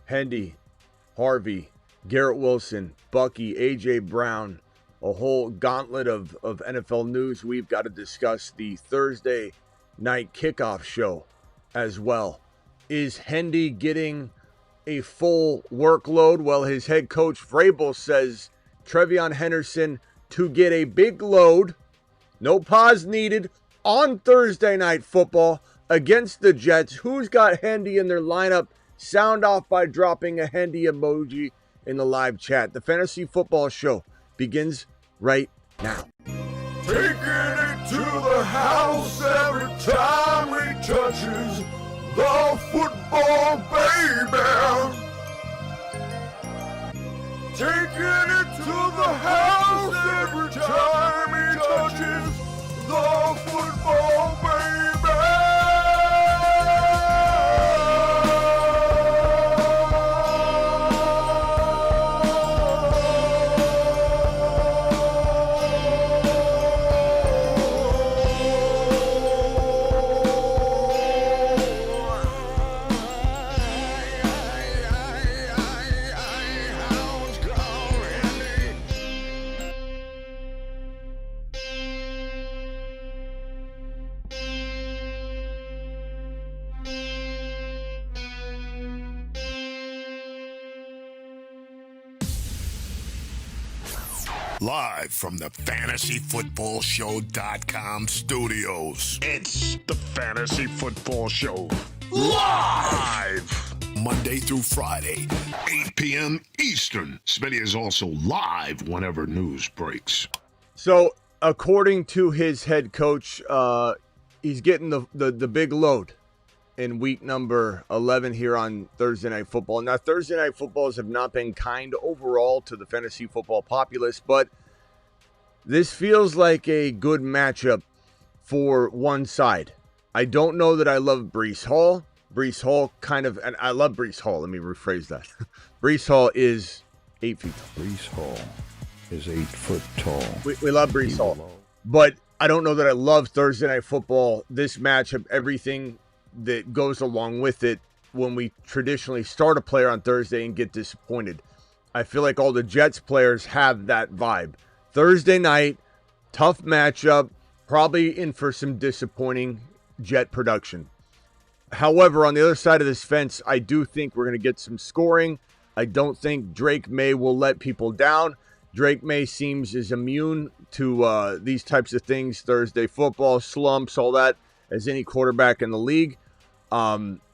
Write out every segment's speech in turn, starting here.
Hendy, Harvey, Garrett Wilson, Bucky, A.J. Brown, a whole gauntlet of NFL news. We've got to discuss the Thursday night kickoff show as well. Is Hendy getting a full workload? Well, his head coach, Vrabel, says Trey Henderson to get a big load, no pause needed, on Thursday night football against the Jets. Who's got Hendy in their lineup? Sound off by dropping a Hendy emoji in the live chat. The Fantasy Football Show begins right now. Taking it to the house every time he touches the football, baby. Taking it to the house every time he touches the football, baby. Live from the FantasyFootballShow.com studios. It's the Fantasy Football Show. Live! Monday through Friday, 8 p.m. Eastern. Smitty is also live whenever news breaks. So, according to his head coach, he's getting the big load in week number 11 here on Thursday Night Football. Now, Thursday Night Footballs have not been kind overall to the fantasy football populace, but this feels like a good matchup for one side. I don't know that I love Breece Hall. Breece Hall and I love Breece Hall. Let me rephrase that. Breece Hall is 8 feet tall. Breece Hall is 8 foot tall. We love Breece Hall. But I don't know that I love Thursday Night Football, this matchup, everything that goes along with it when we traditionally start a player on Thursday and get disappointed. I feel like all the Jets players have that vibe. Thursday night, tough matchup, probably in for some disappointing Jet production. However, on the other side of this fence, I do think we're going to get some scoring. I don't think Drake May will let people down. Drake May seems as immune to these types of things, Thursday football, slumps, all that, as any quarterback in the league.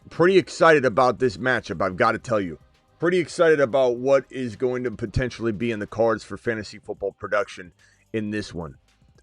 Pretty excited about this matchup, I've got to tell you. Pretty excited about what is going to potentially be in the cards for fantasy football production in this one.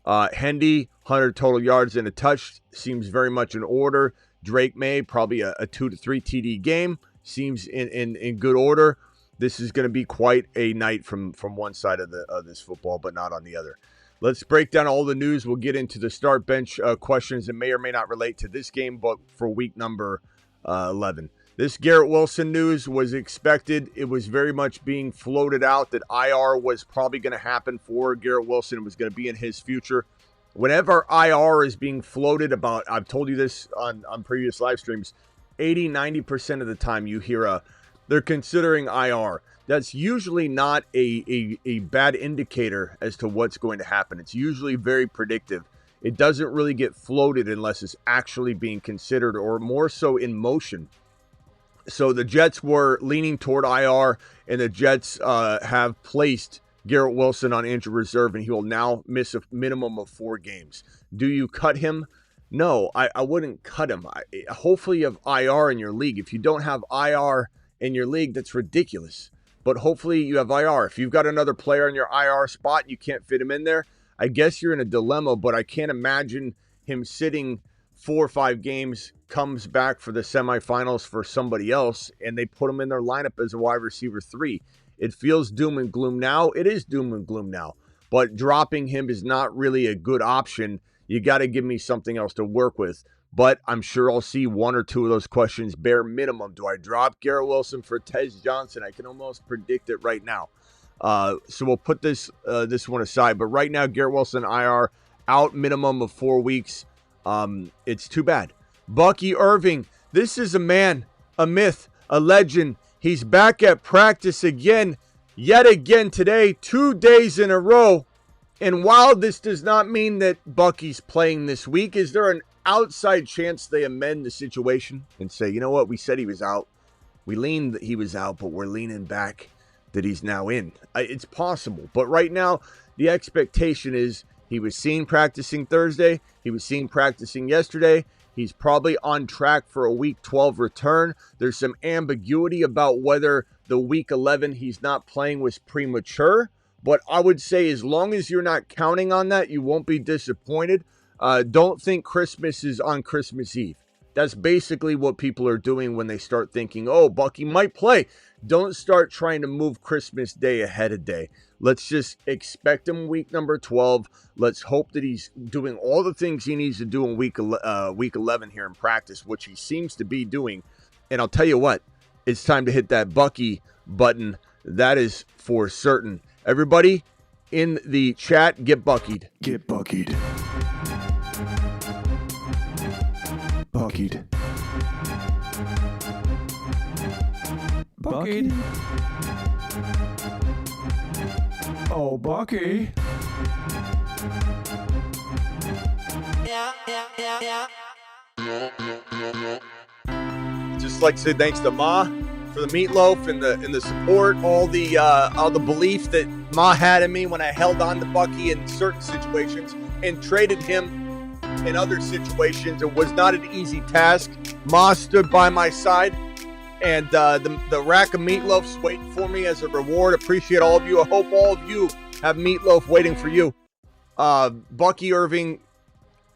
Hendy, 100 total yards and a touch, seems very much in order. Drake May, probably a 2 to 3 TD game, seems in good order. This is going to be quite a night from one side of this football, but not on the other. Let's break down all the news. We'll get into the start bench questions that may or may not relate to this game, but for week number 11. This Garrett Wilson news was expected. It was very much being floated out that IR was probably going to happen for Garrett Wilson. It was going to be in his future. Whenever IR is being floated about, I've told you this on previous live streams, 80-90% of the time you hear they're considering IR. That's usually not a bad indicator as to what's going to happen. It's usually very predictive. It doesn't really get floated unless it's actually being considered or more so in motion. So the Jets were leaning toward IR, and the Jets have placed Garrett Wilson on injured reserve, and he will now miss a minimum of 4 games. Do you cut him? No, I wouldn't cut him. Hopefully you have IR in your league. If you don't have IR in your league, that's ridiculous. But hopefully you have IR. If you've got another player in your IR spot, you can't fit him in there, I guess you're in a dilemma, but I can't imagine him sitting 4 or 5 games, comes back for the semifinals for somebody else, and they put him in their lineup as a wide receiver 3. It feels doom and gloom now. It is doom and gloom now. But dropping him is not really a good option. You got to give me something else to work with. But I'm sure I'll see 1 or 2 of those questions bare minimum. Do I drop Garrett Wilson for Tez Johnson? I can almost predict it right now. So we'll put this one aside. But right now, Garrett Wilson IR out minimum of 4 weeks. It's too bad. Bucky Irving, this is a man, a myth, a legend. He's back at practice again, yet again today, 2 days in a row. And while this does not mean that Bucky's playing this week, is there an outside chance they amend the situation and say, you know what, we said he was out. We leaned that he was out, but we're leaning back that he's now in. It's possible. But right now, the expectation is he was seen practicing Thursday. He was seen practicing yesterday. He's probably on track for a Week 12 return. There's some ambiguity about whether the Week 11 he's not playing was premature. But I would say as long as you're not counting on that, you won't be disappointed. Don't think Christmas is on Christmas Eve. That's basically what people are doing when they start thinking, oh, Bucky might play. Don't start trying to move Christmas Day ahead of day. Let's just expect him week number 12. Let's hope that he's doing all the things he needs to do in week 11 here in practice, which he seems to be doing. And I'll tell you what, it's time to hit that Bucky button. That is for certain. Everybody in the chat, get Buckied. Get Buckied. Buckied. Buckied. Oh, Bucky. Just like to say thanks to Ma for the meatloaf and the support, all the belief that Ma had in me when I held on to Bucky in certain situations and traded him in other situations. It was not an easy task. Ma stood by my side, and the rack of meatloaf's waiting for me as a reward. Appreciate all of you. I hope all of you have meatloaf waiting for you. Bucky Irving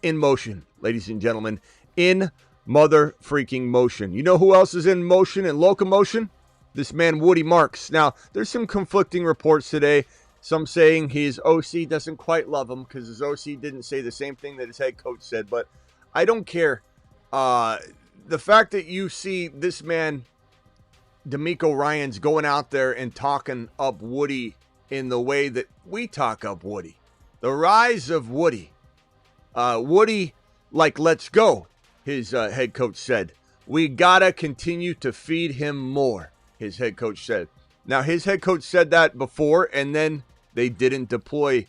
in motion, ladies and gentlemen, in mother freaking motion. You know who else is in motion and locomotion? This man, Woody Marks. Now, there's some conflicting reports today. Some saying his OC doesn't quite love him because his OC didn't say the same thing that his head coach said. But I don't care. The fact that you see this man, D'Amico Ryans, going out there and talking up Woody in the way that we talk up Woody. The rise of Woody. Woody, like, let's go. His head coach said, we gotta continue to feed him more, his head coach said. Now, his head coach said that before, and then they didn't deploy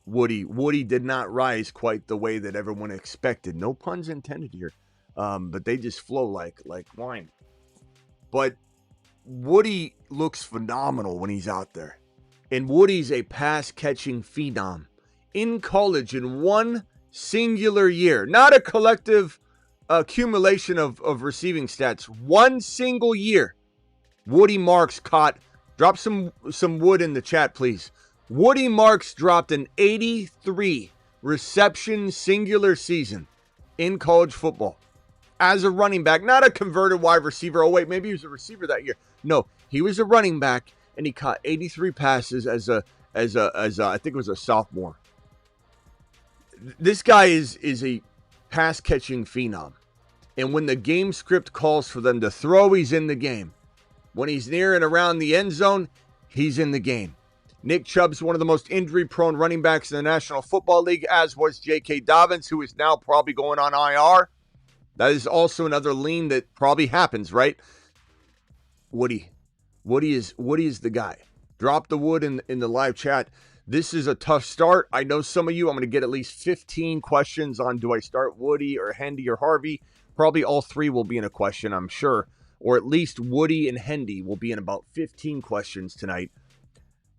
Woody. Woody did not rise quite the way that everyone expected. No puns intended here, but they just flow like wine. But Woody looks phenomenal when he's out there. And Woody's a pass-catching phenom. In college, in one singular year, not a collective accumulation of receiving stats. One single year, Woody Marks caught, drop some wood in the chat, please. Woody Marks dropped an 83 reception singular season in college football as a running back, not a converted wide receiver. Oh, wait, maybe he was a receiver that year. No, he was a running back, and he caught 83 passes as a I think it was a sophomore. This guy is a pass-catching phenom. And when the game script calls for them to throw, he's in the game. When he's near and around the end zone, he's in the game. Nick Chubb's one of the most injury-prone running backs in the National Football League, as was J.K. Dobbins, who is now probably going on IR. That is also another lean that probably happens, right? Woody is the guy. Drop the wood in the live chat. This is a tough start. I know some of you, I'm going to get at least 15 questions on do I start Woody or Hendy or Harvey. Probably all three will be in a question, I'm sure. Or at least Woody and Hendy will be in about 15 questions tonight.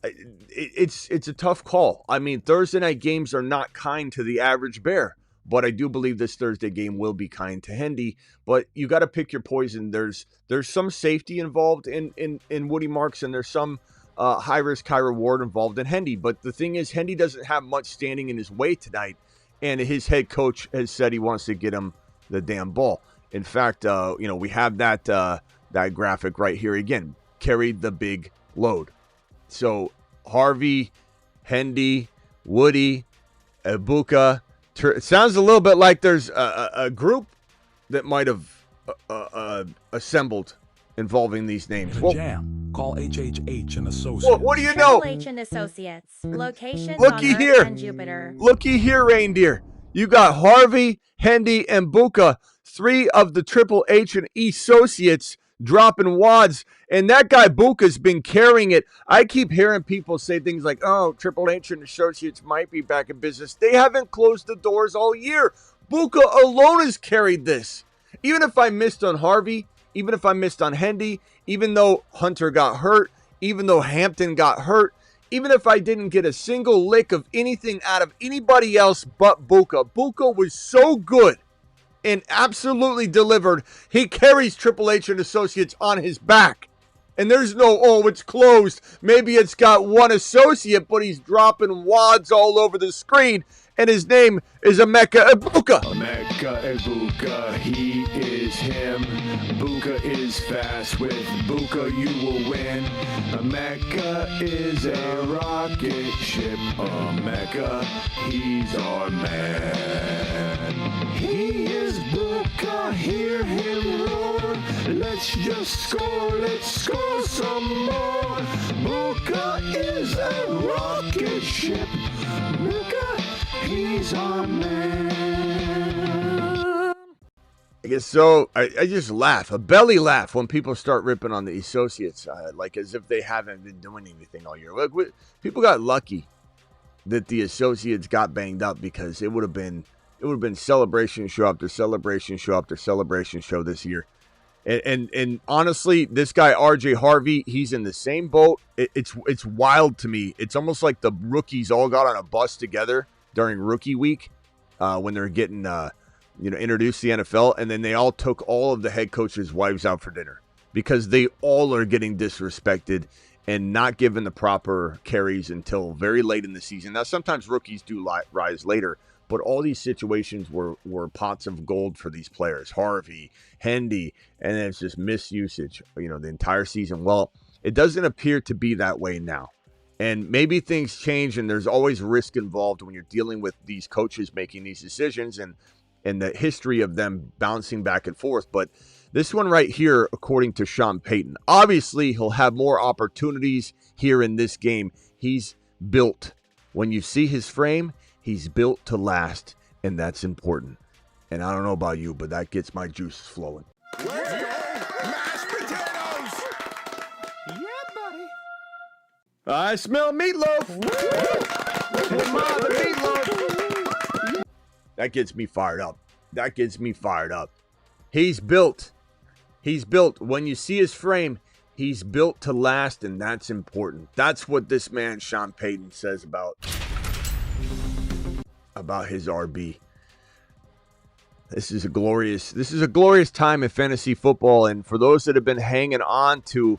It's a tough call. I mean, Thursday night games are not kind to the average bear. But I do believe this Thursday game will be kind to Hendy. But you got to pick your poison. There's some safety involved in Woody Marks, and there's some high risk, high reward involved in Hendy. But the thing is, Hendy doesn't have much standing in his way tonight, and his head coach has said he wants to get him the damn ball. In fact, we have that graphic right here again. Carried the big load. So Harvey, Hendy, Woody, Ibuka. It sounds a little bit like there's a group that might have assembled involving these names. The Jam. Call HHH and Associates. What do you know? H and Associates. Locations Looky on here. Earth and Jupiter. Looky here, reindeer. You got Harvey, Hendy, and Buka, three of the Triple H and Associates dropping wads. And that guy Buka's been carrying it. I keep hearing people say things like, oh, Triple H and Associates might be back in business. They haven't closed the doors all year. Buka alone has carried this. Even if I missed on Harvey, even if I missed on Hendy, even though Hunter got hurt, even though Hampton got hurt, even if I didn't get a single lick of anything out of anybody else but Buka, Buka was so good and absolutely delivered. He carries Triple H and Associates on his back. And there's no, oh, it's closed. Maybe it's got one associate, but he's dropping wads all over the screen. And his name is Emeka Egbuka. Emeka Egbuka, he is him. Buka is fast. With Buka you will win. Emeka is a rocket ship. Emeka, he's our man. He is Buka, hear him roar. Let's just let's score some more. Buka is a rocket ship. Buka, he's our man. I guess so. I just laugh, a belly laugh, when people start ripping on the associates, like as if they haven't been doing anything all year. Look, people got lucky that the associates got banged up, because it would have been celebration show after celebration show after celebration show this year. And honestly, this guy RJ Harvey, he's in the same boat. It's wild to me. It's almost like the rookies all got on a bus together during rookie week when they're getting introduced to the NFL, and then they all took all of the head coaches' wives out for dinner, because they all are getting disrespected and not given the proper carries until very late in the season. Now, sometimes rookies do rise later, but all these situations were pots of gold for these players. Harvey, Hendy, and then it's just misusage, the entire season. Well, it doesn't appear to be that way now. And maybe things change, and there's always risk involved when you're dealing with these coaches making these decisions and the history of them bouncing back and forth. But this one right here, according to Sean Payton, obviously he'll have more opportunities here in this game. He's built. When you see his frame, he's built to last, and that's important. And I don't know about you, but that gets my juices flowing. Let's go, mashed potatoes! Yeah, buddy. I smell meatloaf. Hey, Ma, the meatloaf. That gets me fired up. He's built. When you see his frame, he's built to last, and that's important. That's what this man, Sean Payton, says about his RB. This is a glorious time in fantasy football, and for those that have been hanging on to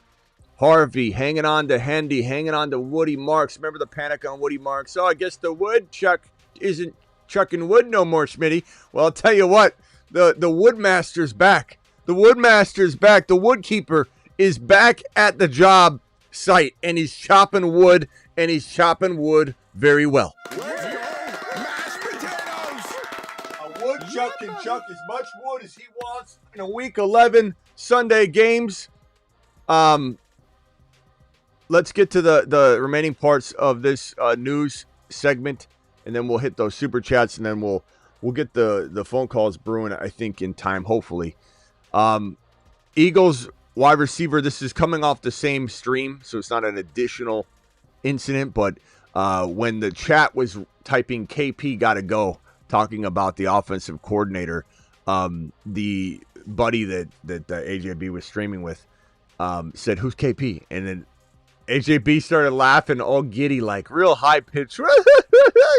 Harvey, hanging on to Hendy, hanging on to Woody Marks. Remember the panic on Woody Marks? Oh, I guess the woodchuck isn't chucking wood no more, Smitty. Well, I'll tell you what, the woodmaster's back. The woodmaster's back. The woodkeeper is back at the job site, and he's chopping wood, very well. Let's go, mashed potatoes! A woodchuck can chuck as much wood as he wants in a Week 11 Sunday games. Let's get to the remaining parts of this news segment, and then we'll hit those super chats, and then we'll get the phone calls brewing, I think, in time, hopefully. Eagles wide receiver, this is coming off the same stream, so it's not an additional incident, but when the chat was typing KP gotta go, talking about the offensive coordinator, the buddy that AJB was streaming with said, "Who's KP?" And then AJB started laughing all giddy, like real high pitch.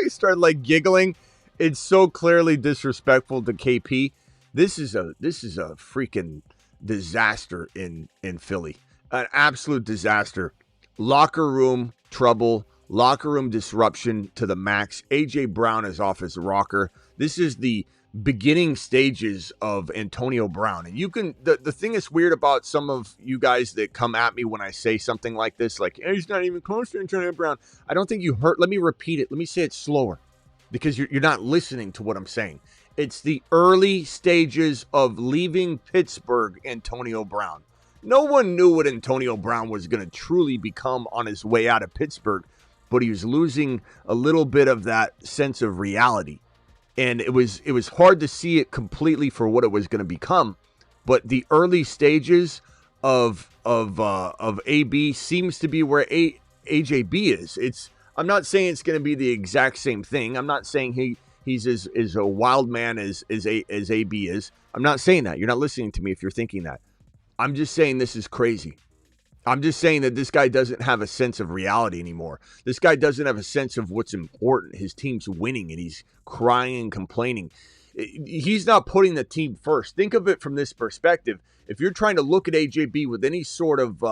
He started like giggling. It's so clearly disrespectful to KP. This is a freaking disaster in Philly. An absolute disaster. Locker room trouble, locker room disruption to the max. AJ Brown is off his rocker. This is the beginning stages of Antonio Brown. And you can, the thing is weird about some of you guys that come at me when I say something like this, like, hey, he's not even close to Antonio Brown. I don't think you heard. Let me repeat it. Let me say it slower, because you're not listening to what I'm saying. It's the early stages of leaving Pittsburgh, Antonio Brown. No one knew what Antonio Brown was going to truly become on his way out of Pittsburgh, but he was losing a little bit of that sense of reality. And it was hard to see it completely for what it was going to become. But the early stages of AB seems to be where AJB is. I'm not saying it's going to be the exact same thing. I'm not saying he's as a wild man as AB is. I'm not saying that. You're not listening to me if you're thinking that. I'm just saying this is crazy. I'm just saying that this guy doesn't have a sense of reality anymore. This guy doesn't have a sense of what's important. His team's winning, and he's crying and complaining. He's not putting the team first. Think of it from this perspective. If you're trying to look at AJB with any sort of,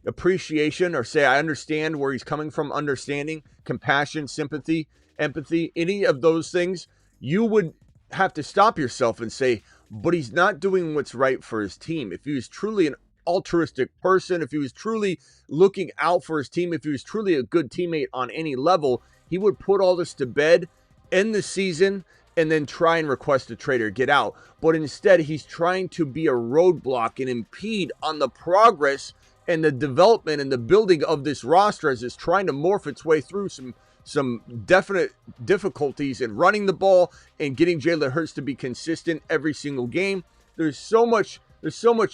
appreciation, or say, I understand where he's coming from, understanding, compassion, sympathy, empathy, any of those things, you would have to stop yourself and say, but he's not doing what's right for his team. If he was truly an altruistic person, if he was truly looking out for his team, if he was truly a good teammate on any level, he would put all this to bed, end the season, and then try and request a trade or get out. But instead, he's trying to be a roadblock and impede on the progress and the development and the building of this roster as it's trying to morph its way through some definite difficulties in running the ball and getting Jalen Hurts to be consistent every single game. There's so much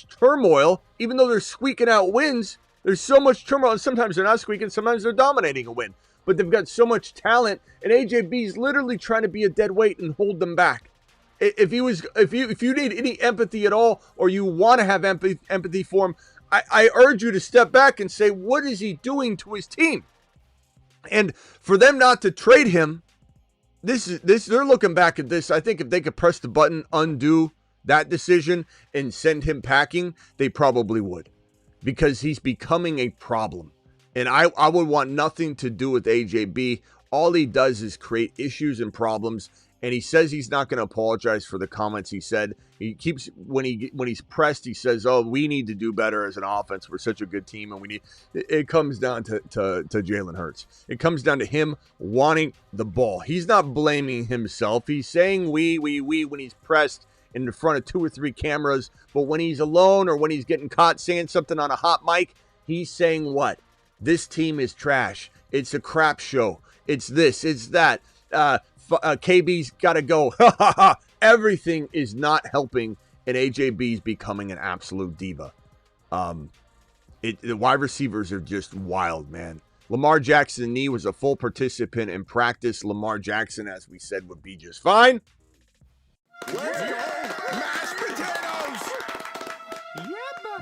turmoil, even though they're squeaking out wins. There's so much turmoil, and sometimes they're not squeaking, sometimes they're dominating a win. But they've got so much talent, and AJB's literally trying to be a dead weight and hold them back. If you need any empathy at all, or you want to have empathy for him, I urge you to step back and say, what is he doing to his team? And for them not to trade him, they're looking back at this. I think if they could press the button, undo that decision, and send him packing, they probably would, because he's becoming a problem. And I would want nothing to do with AJB. All he does is create issues and problems. And he says he's not going to apologize for the comments he said. He keeps, when he's pressed, he says, "Oh, we need to do better as an offense. We're such a good team, and we need." It comes down to Jalen Hurts. It comes down to him wanting the ball. He's not blaming himself. He's saying we when he's pressed in front of 2 or 3 cameras. But when he's alone, or when he's getting caught saying something on a hot mic, he's saying what? This team is trash. It's a crap show. It's this. It's that. KB's got to go. Everything is not helping, and AJB's becoming an absolute diva. The wide receivers are just wild, man. Lamar Jackson's knee was a full participant in practice. Lamar Jackson, as we said, would be just fine. Mashed potatoes!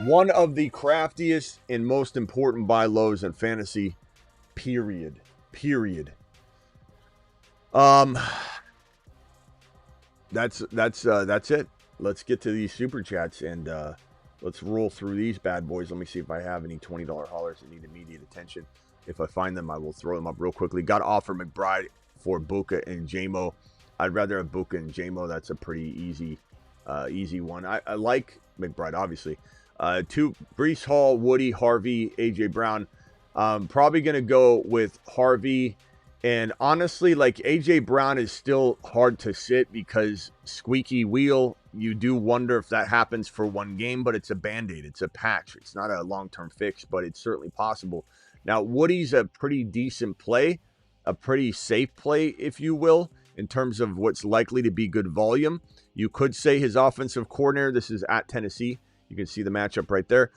One of the craftiest and most important buy lows in fantasy, period. That's it. Let's get to these super chats, and let's roll through these bad boys. Let me see if I have any $20 haulers that need immediate attention. If I find them, I will throw them up real quickly. Got to offer McBride for Buka and JMO. I'd rather have Buka and JMO. That's a pretty easy one. I like McBride, obviously. 2, Breece Hall, Woody, Harvey, AJ Brown. Probably going to go with Harvey. And honestly, like, AJ Brown is still hard to sit because squeaky wheel. You do wonder if that happens for one game, but it's a Band-Aid. It's a patch. It's not a long-term fix, but it's certainly possible. Now, Woody's a pretty decent play, a pretty safe play, if you will, in terms of what's likely to be good volume. You could say his offensive coordinator, this is at Tennessee. You can see the matchup right there.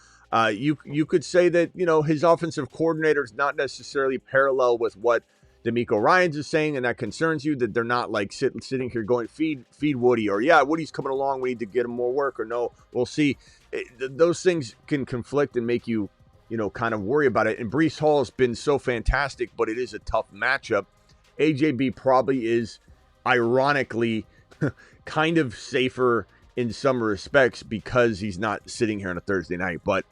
You could say that, his offensive coordinator is not necessarily parallel with what DeMeco Ryans is saying, and that concerns you, that they're not like sitting here going, feed Woody, or yeah, Woody's coming along, we need to get him more work, or no, we'll see. Those things can conflict and make you, kind of worry about it. And Breece Hall has been so fantastic, but it is a tough matchup. AJB probably is, ironically, kind of safer in some respects because he's not sitting here on a Thursday night. But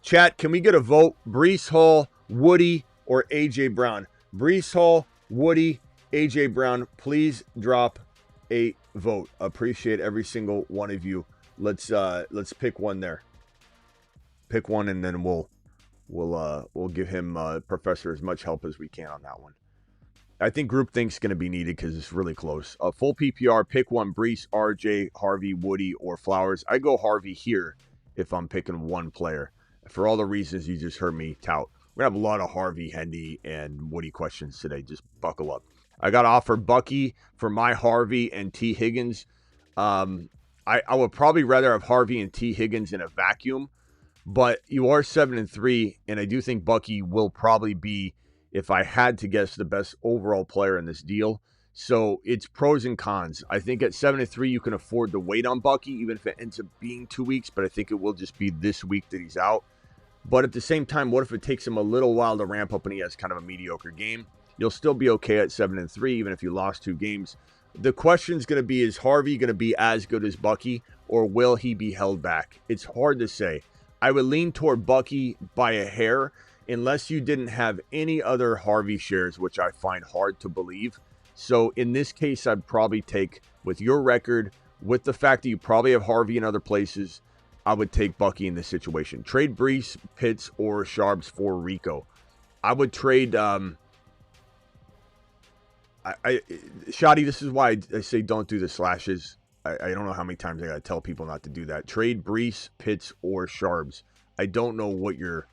chat, can we get a vote? Breece Hall, Woody, or AJ Brown? Breece Hall, Woody, AJ Brown, please drop a vote. Appreciate every single one of you. Let's pick one there. Pick one, and then we'll give him Professor as much help as we can on that one. I think groupthink's going to be needed because it's really close. Full PPR, pick one: Breece, RJ, Harvey, Woody, or Flowers. I go Harvey here if I'm picking one player. For all the reasons you just heard me tout. We're going to have a lot of Harvey, Hendy, and Woody questions today. Just buckle up. I got to offer Bucky for my Harvey and T. Higgins. I would probably rather have Harvey and T. Higgins in a vacuum, But you are 7-3, and I do think Bucky will probably be, if I had to guess, the best overall player in this deal. So it's pros and cons. I think at 7-3, you can afford to wait on Bucky, even if it ends up being 2 weeks. But I think it will just be this week that he's out. But at the same time, what if it takes him a little while to ramp up and he has kind of a mediocre game? You'll still be okay at 7-3, even if you lost 2 games. The question is going to be, is Harvey going to be as good as Bucky, or will he be held back? It's hard to say. I would lean toward Bucky by a hair, unless you didn't have any other Harvey shares, which I find hard to believe. So in this case, I'd probably take, with your record, with the fact that you probably have Harvey in other places, I would take Bucky in this situation. Trade Brees, Pitts, or Sharps for Rico. I would trade... Shoddy, this is why I say don't do the slashes. I don't know how many times I got to tell people not to do that. Trade Brees, Pitts, or Sharps. I don't know what your...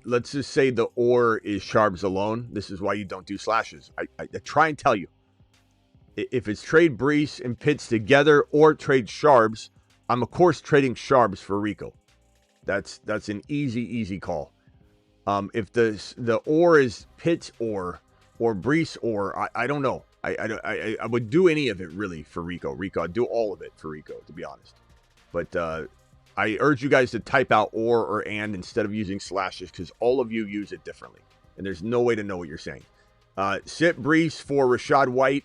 let's just say the or is Sharps alone. This is why you don't do slashes. I try and tell you. If it's trade Brees and Pitts together or trade Sharps, I'm of course trading Sharps for Rico. That's an easy call. If the or is Pitts or Brees or I don't know. I would do any of it really for Rico. I'd do all of it for Rico, to be honest. But I urge you guys to type out or and instead of using slashes, because all of you use it differently. And there's no way to know what you're saying. Sit Brees for Rachaad White.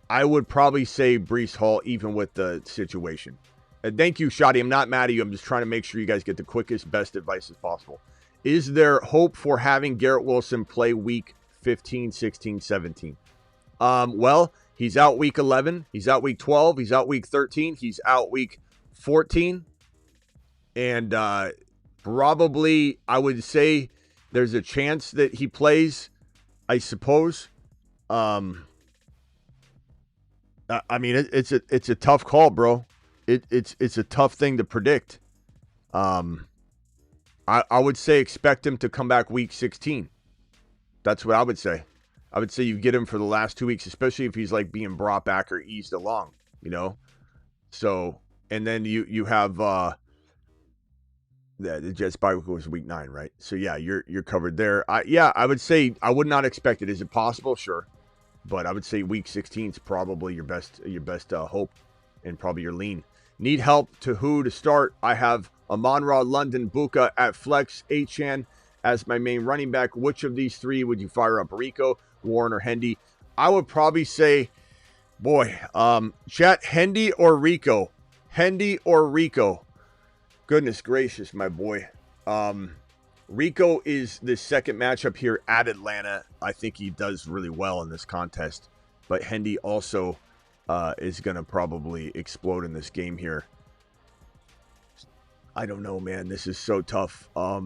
I would probably say Brees Hall, even with the situation. Thank you, Shoddy. I'm not mad at you. I'm just trying to make sure you guys get the quickest, best advice as possible. Is there hope for having Garrett Wilson play week 15, 16, 17? Well, he's out week 11. He's out week 12. He's out week 13. He's out week 14. And probably, I would say there's a chance that he plays, I suppose. I mean, it's a tough call, bro. It's a tough thing to predict. I would say expect him to come back week 16. That's what I would say. I would say you get him for the last 2 weeks, especially if he's like being brought back or eased along, you know? So, and then you have the Jets bye week was week 9, right? So yeah, you're covered there. I would say I would not expect it. Is it possible? Sure. But I would say week 16 is probably your best hope and probably your lean. Need help to who to start? I have Amon-Ra, London, Buka at flex, Achane as my main running back. Which of these 3 would you fire up? Rico, Warren, or Hendy? I would probably say, chat, Hendy or Rico? Hendy or Rico? Goodness gracious, my boy. Rico is the second matchup here at Atlanta. I think he does really well in this contest. But Hendy also is going to probably explode in this game here. I don't know, man. This is so tough. I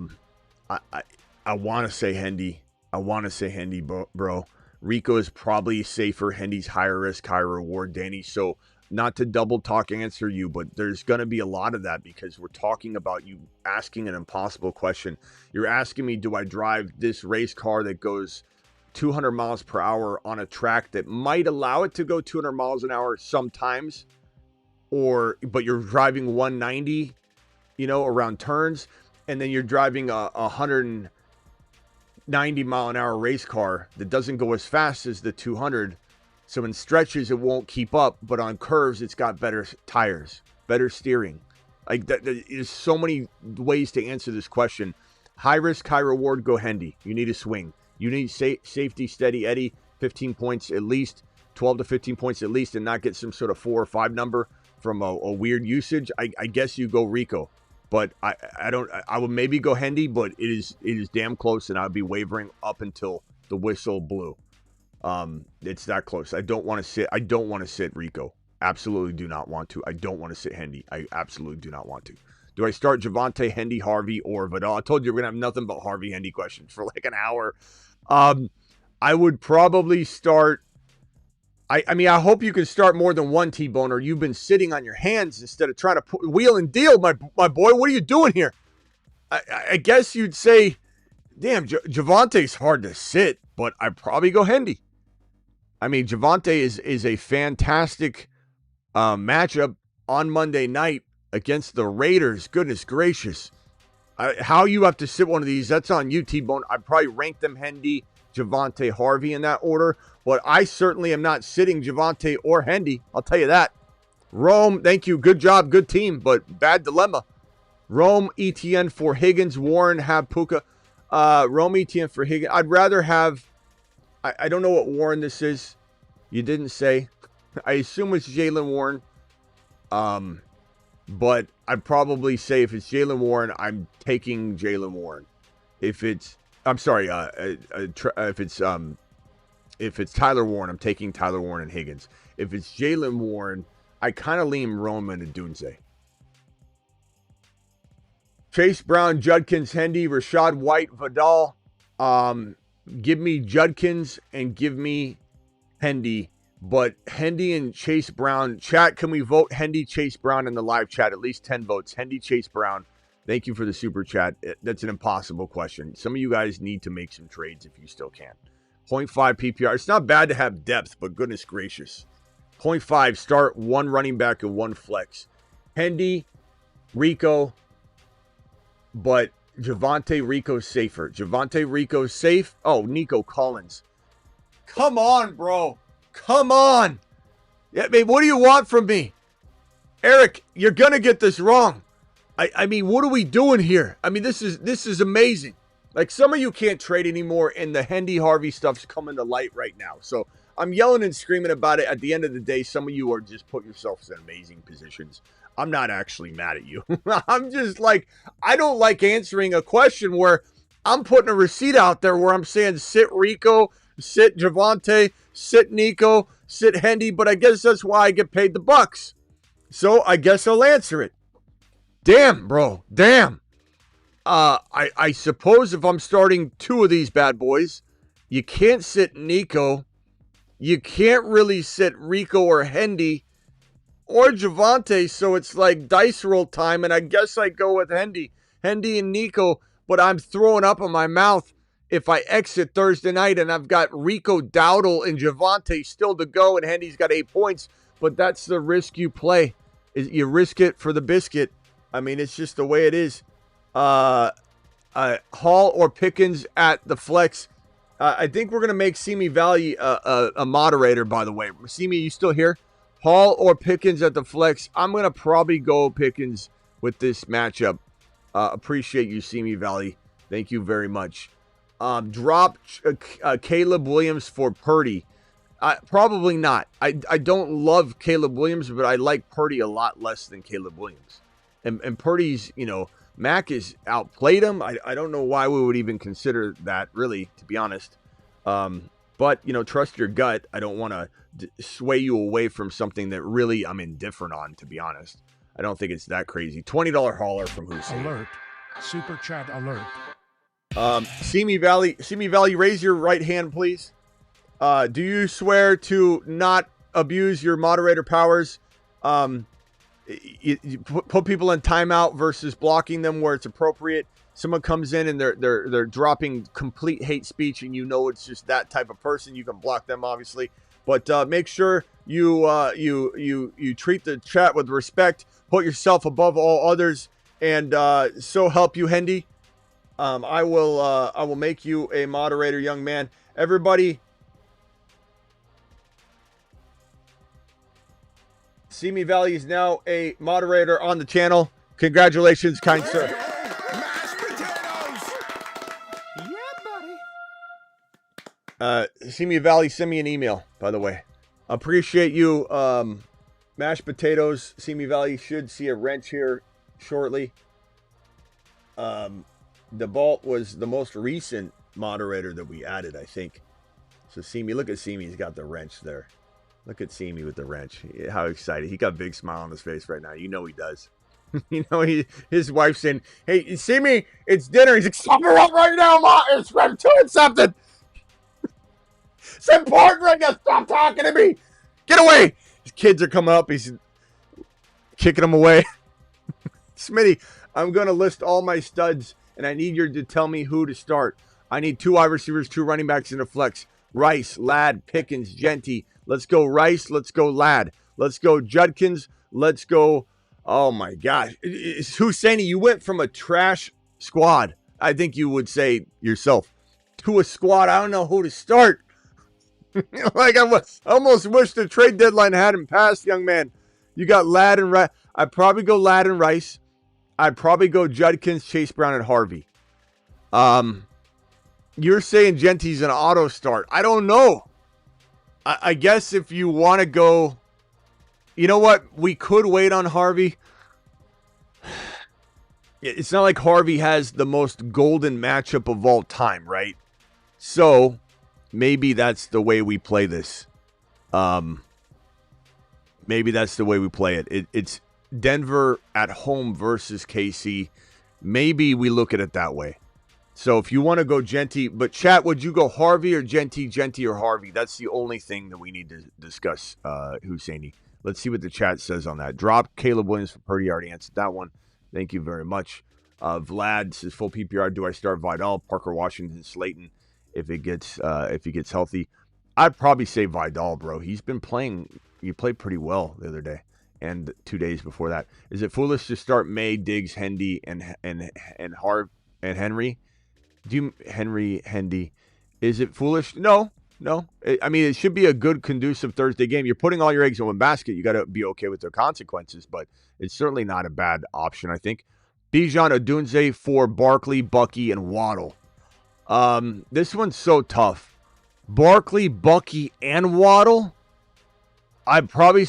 want to say Hendy. Bro. Rico is probably safer. Hendy's higher risk, higher reward, Danny. So not to double talk answer you, but there's going to be a lot of that because we're talking about you asking an impossible question. You're asking me, do I drive this race car that goes 200 miles per hour on a track that might allow it to go 200 miles an hour sometimes, but you're driving 190, around turns, and then you're driving a 190 mile an hour race car that doesn't go as fast as the 200. So in stretches, it won't keep up, but on curves, it's got better tires, better steering. Like there's so many ways to answer this question. High risk, high reward, go Hendy. You need a swing. You need safety, steady Eddie, 15 points at least, 12 to 15 points at least, and not get some sort of 4 or 5 number from a weird usage. I guess you go Rico, but I would maybe go Hendy, but it is damn close, and I'd be wavering up until the whistle blew. It's that close. I don't want to sit Rico. Absolutely do not want to. I don't want to sit Hendy. I absolutely do not want to. Do I start Javonte, Hendy, Harvey, or Vidal? I told you we're going to have nothing but Harvey, Hendy questions for like an hour. I would probably start. I mean, I hope you can start more than one T-Bone, or you've been sitting on your hands instead of trying to wheel and deal, my boy. What are you doing here? I guess you'd say, damn, Javonte's hard to sit, but I'd probably go Hendy. I mean, Javonte is a fantastic matchup on Monday night against the Raiders. Goodness gracious. How you have to sit one of these, that's on you, T-Bone. I'd probably rank them Hendy, Javonte, Harvey in that order. But I certainly am not sitting Javonte or Hendy. I'll tell you that. Rome, thank you. Good job. Good team, but bad dilemma. Rome, ETN for Higgins. Warren, have Puka. Rome, ETN for Higgins. I'd rather have, I don't know what Warren this is. You didn't say. I assume it's Jaylen Warren. But I'd probably say if it's Jaylen Warren, I'm taking Jaylen Warren. If it's Tyler Warren, I'm taking Tyler Warren and Higgins. If it's Jaylen Warren, I kind of lean Roman and Dunze. Chase Brown, Judkins, Hendy, Rashad White, Vidal. Give me Judkins and give me Hendy. But Hendy and Chase Brown. Chat, can we vote Hendy, Chase Brown in the live chat? At least 10 votes. Hendy, Chase Brown. Thank you for the super chat. That's an impossible question. Some of you guys need to make some trades if you still can. 0.5 PPR. It's not bad to have depth, but goodness gracious. 0.5 start, 1 running back and 1 flex. Hendy, Rico, but Javonte, Rico's safer. Javonte, Rico's safe. Oh, Nico Collins. Come on, bro. Come on. Yeah, babe, what do you want from me? Eric, you're going to get this wrong. I mean, what are we doing here? I mean, this is amazing. Like, some of you can't trade anymore, and the Hendy Harvey stuff's coming to light right now. So I'm yelling and screaming about it. At the end of the day, some of you are just putting yourselves in amazing positions. I'm not actually mad at you. I'm just like, I don't like answering a question where I'm putting a receipt out there where I'm saying sit Rico, sit Javonte, sit Nico, sit Hendy, but I guess that's why I get paid the bucks. So I guess I'll answer it. Damn, bro. Damn. I suppose if I'm starting 2 of these bad boys, you can't sit Nico. You can't really sit Rico or Hendy or Javonte, so it's like dice roll time, and I guess I go with Hendy and Nico, but I'm throwing up in my mouth if I exit Thursday night and I've got Rico, Dowdle, and Javonte still to go, and Hendy's got 8 points, but that's the risk you play. You risk it for the biscuit. I mean, it's just the way it is. Hall or Pickens at the flex. I think we're going to make Simi Valley a moderator, by the way. Simi, you still here? Hall or Pickens at the flex. I'm going to probably go Pickens with this matchup. Appreciate you, Simi Valley. Thank you very much. Drop Caleb Williams for Purdy. Probably not. I don't love Caleb Williams, but I like Purdy a lot less than Caleb Williams. And Purdy's, Mac has outplayed him. I don't know why we would even consider that, really, to be honest. But, trust your gut. I don't want to sway you away from something that really I'm indifferent on, to be honest. I don't think it's that crazy. $20 hauler from Hussein. Alert. Super chat alert. Simi Valley, raise your right hand, please. Do you swear to not abuse your moderator powers? You put people in timeout versus blocking them where it's appropriate. Someone comes in and they're dropping complete hate speech, and it's just that type of person. You can block them, obviously, but make sure you treat the chat with respect. Put yourself above all others, and so help you, Hendy. I will make you a moderator, young man. Everybody. Simi Valley is now a moderator on the channel. Congratulations, kind sir. Mashed potatoes! Yeah, buddy. Simi Valley, send me an email, by the way. Appreciate you. Mashed potatoes. Simi Valley should see a wrench here shortly. DeBalt was the most recent moderator that we added, I think. So Simi, look at Simi. He's got the wrench there. Look at Simi with the wrench. How excited. He got a big smile on his face right now. He does. His wife's saying, hey, Simi, it's dinner. He's like, stop her up right now, Ma. I'm doing something. It's important right now. Stop talking to me. Get away. His kids are coming up. He's kicking them away. Smitty, I'm going to list all my studs, and I need you to tell me who to start. I need 2 wide receivers, 2 running backs, and a flex. Rice, Ladd, Pickens, Genty. Let's go Rice. Let's go Ladd. Let's go Judkins. Let's go. Oh, my gosh. Husseini, you went from a trash Squad. I think you would say yourself. To a squad, I don't know who to start. Like, I almost wish the trade deadline hadn't passed, young man. You got Ladd and Rice. I'd probably go Ladd and Rice. I'd probably go Judkins, Chase Brown, and Harvey. You're saying Genty's an auto start. I don't know. I guess if you want to go, you know what? We could wait on Harvey. It's not like Harvey has the most golden matchup of all time, right? So maybe that's the way we play this. Maybe that's the way we play it. It's Denver at home versus KC. Maybe we look at it that way. So if you want to go Genty, but chat, would you go Harvey or Genty or Harvey? That's the only thing that we need to discuss, Husseini. Let's see what the chat says on that. Drop Caleb Williams for Purdy. Already answered that one. Thank you very much. Vlad says full PPR. Do I start Vidal, Parker Washington, Slayton if he gets healthy? I'd probably say Vidal, bro. He's been playing. He played pretty well the other day and 2 days before that. Is it foolish to start May, Diggs, Hendy, and Henry? Hendy? Is it foolish? No. I mean, it should be a good, conducive Thursday game. You're putting all your eggs in one basket. You got to be okay with the consequences, but it's certainly not a bad option, I think. Bijan Odunze for Barkley, Bucky, and Waddle. This one's so tough. Barkley, Bucky, and Waddle? I'd probably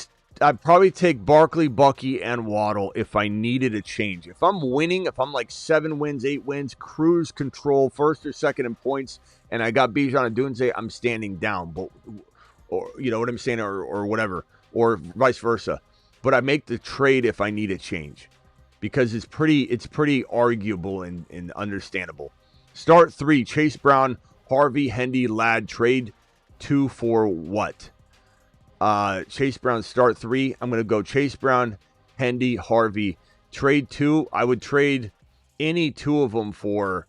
take Barkley, Bucky, and Waddle if I needed a change. If I'm winning, if I'm like 7 wins, 8 wins, cruise control, first or second in points, and I got Bijan Odunze, I'm standing down. But, or you know what I'm saying, or whatever, or vice versa. But I make the trade if I need a change because it's pretty arguable and understandable. Start 3: Chase Brown, Harvey, Hendy, Ladd. Trade 2 for what? Chase Brown, start 3. I'm going to go Chase Brown, Hendy, Harvey. Trade 2. I would trade any 2 of them for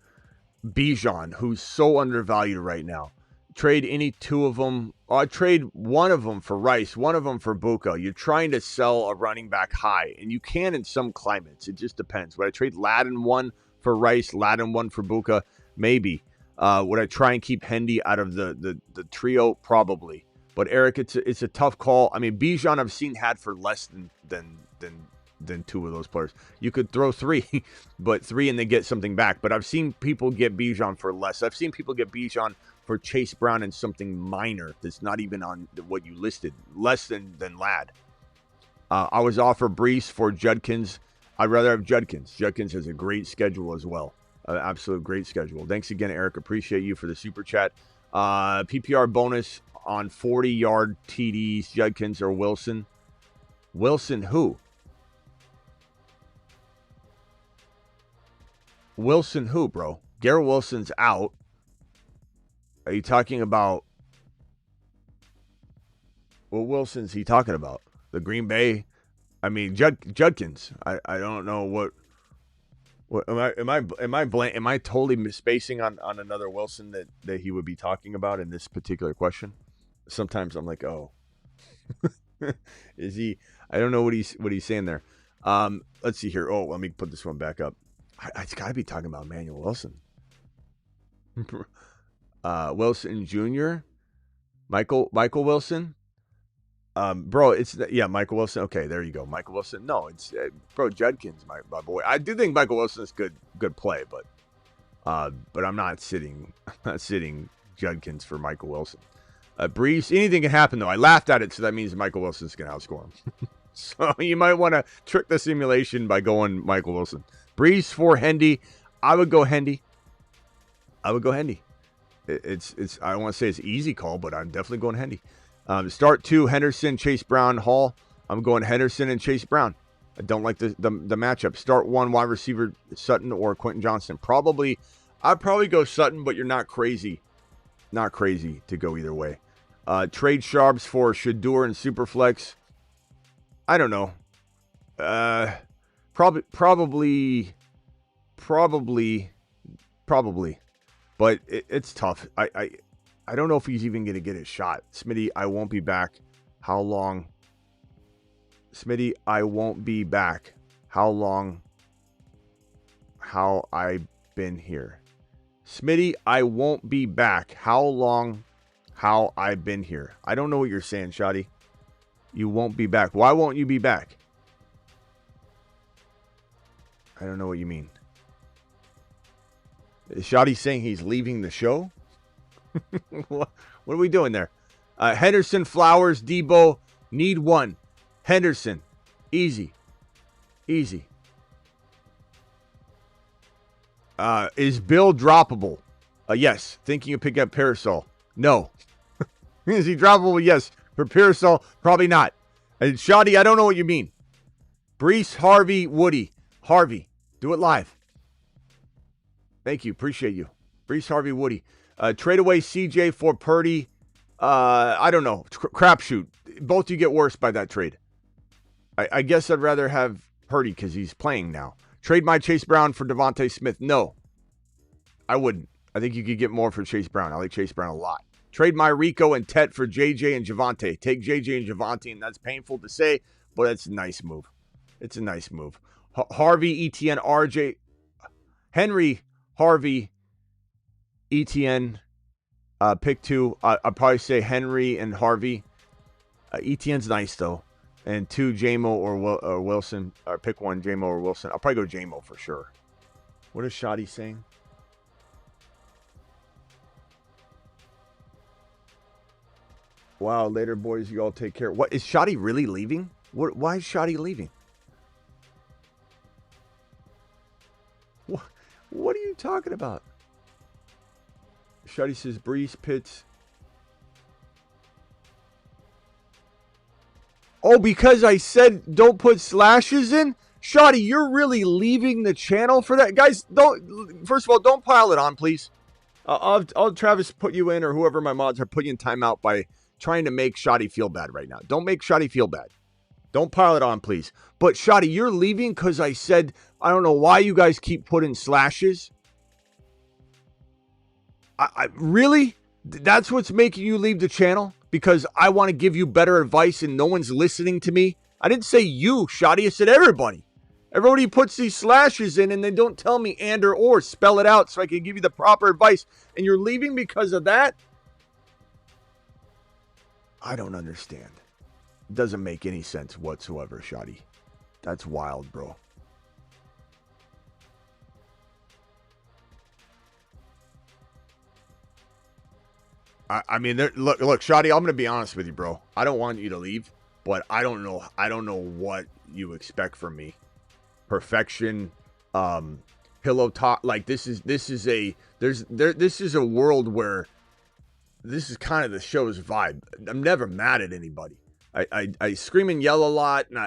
Bijan, who's so undervalued right now. Trade any 2 of them. I'd trade 1 of them for Rice, 1 of them for Buka. You're trying to sell a running back high, and you can in some climates. It just depends. Would I trade Ladden 1 for Rice, Ladden 1 for Buka? Maybe. Would I try and keep Hendy out of the trio? Probably. But Eric, it's a tough call. I mean, Bijan I've seen had for less than 2 of those players. You could throw 3, but 3 and then get something back. But I've seen people get Bijan for less. I've seen people get Bijan for Chase Brown and something minor that's not even on what you listed, less than Ladd. I was offered Brees for Judkins. I'd rather have Judkins. Judkins has a great schedule as well. Absolute great schedule. Thanks again, Eric. Appreciate you for the super chat. PPR bonus on 40-yard TDs, Judkins or Wilson. Wilson who? Wilson who, bro? Garrett Wilson's out. Are you talking about... What Wilson's he talking about? The Green Bay? I mean, Judkins. I don't know what am I totally misspacing on another Wilson that he would be talking about in this particular question? Sometimes I'm like, oh, is he? I don't know what he's saying there. Let's see here. Oh, let me put this one back up. It's got to be talking about Emmanuel Wilson. Wilson Jr. Michael Wilson. Bro, Michael Wilson. Okay, there you go, Michael Wilson. No, it's bro Judkins, my boy. I do think Michael Wilson's good play, but I'm not sitting Judkins for Michael Wilson. Brees, anything can happen though. I laughed at it, so that means Michael Wilson's gonna outscore him. So you might want to trick the simulation by going Michael Wilson. Brees for Hendy. I would go Hendy. It's I don't want to say it's an easy call, but I'm definitely going Hendy. Start 2, Henderson, Chase Brown, Hall. I'm going Henderson and Chase Brown. I don't like the matchup. Start 1, wide receiver, Sutton or Quentin Johnson. I'd probably go Sutton, but you're not crazy. Not crazy to go either way. Trade Sharps for Shadur and Superflex. I don't know. Probably. But it's tough. I don't know if he's even going to get his shot. Smitty, I won't be back. How long? Smitty, I won't be back. How long? How I been here. Smitty, I won't be back. How long? How I've been here. I don't know what you're saying, Shoddy. You won't be back. Why won't you be back? I don't know what you mean. Is Shoddy saying he's leaving the show? What are we doing there? Henderson, Flowers, Debo, need one. Henderson, easy. Easy. Is Bill droppable? Yes. Thinking of picking up Parasol. No. Is he droppable? Yes. For Parasol, probably not. And Shoddy, I don't know what you mean. Brees, Harvey, Woody. Harvey, do it live. Thank you. Appreciate you. Brees, Harvey, Woody. Trade away CJ for Purdy. I don't know. Crapshoot. Both you get worse by that trade. I guess I'd rather have Purdy because he's playing now. Trade my Chase Brown for Devontae Smith. No. I wouldn't. I think you could get more for Chase Brown. I like Chase Brown a lot. Trade my Rico and Tet for JJ and Javonte. Take JJ and Javonte, and that's painful to say, but it's a nice move. It's a nice move. Harvey, ETN, RJ, Henry, Harvey, ETN, pick 2. I'd probably say Henry and Harvey. ETN's nice, though. And 2, JMO or Wilson. Or pick 1, JMO or Wilson. I'll probably go JMO for sure. What is Shoddy saying? Wow, later, boys. You all take care. What is Shoddy really leaving? Why is Shoddy leaving? What are you talking about? Shoddy says Brees, Pitts. Oh, because I said don't put slashes in? Shoddy, you're really leaving the channel for that? Guys, first of all, don't pile it on, please. I'll Travis put you in, or whoever my mods are, put you in timeout by trying to make Shoddy feel bad right now. Don't make Shoddy feel bad. Don't pile it on, please. But Shoddy, you're leaving because I said, I don't know why you guys keep putting slashes. I really? That's what's making you leave the channel? Because I want to give you better advice and no one's listening to me? I didn't say you, Shoddy. I said everybody. Everybody puts these slashes in and they don't tell me and or spell it out so I can give you the proper advice. And you're leaving because of that? I don't understand. It doesn't make any sense whatsoever, Shoddy. That's wild, bro. I mean, look, Shoddy, I'm going to be honest with you, bro. I don't want you to leave, but I don't know what you expect from me. Perfection, pillow talk. Like this is a world where this is kind of the show's vibe. I'm never mad at anybody. I scream and yell a lot, and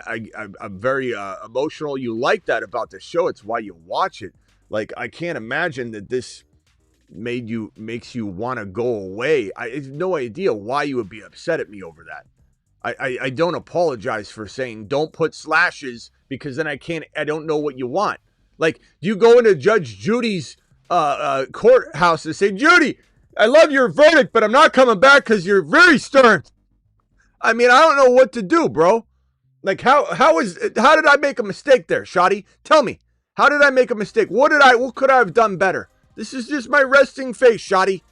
I'm very emotional. You like that about the show. It's why you watch it. Like, I can't imagine that this makes you want to go away. I have no idea why you would be upset at me over that. I don't apologize for saying don't put slashes because then I don't know what you want. Like, you go into Judge Judy's courthouse and say, Judy, I love your verdict, but I'm not coming back because you're very stern. I mean, I don't know what to do, bro. Like, how did I make a mistake there, Shoddy? Tell me, how did I make a mistake? What could I have done better? This is just my resting face, Shoddy.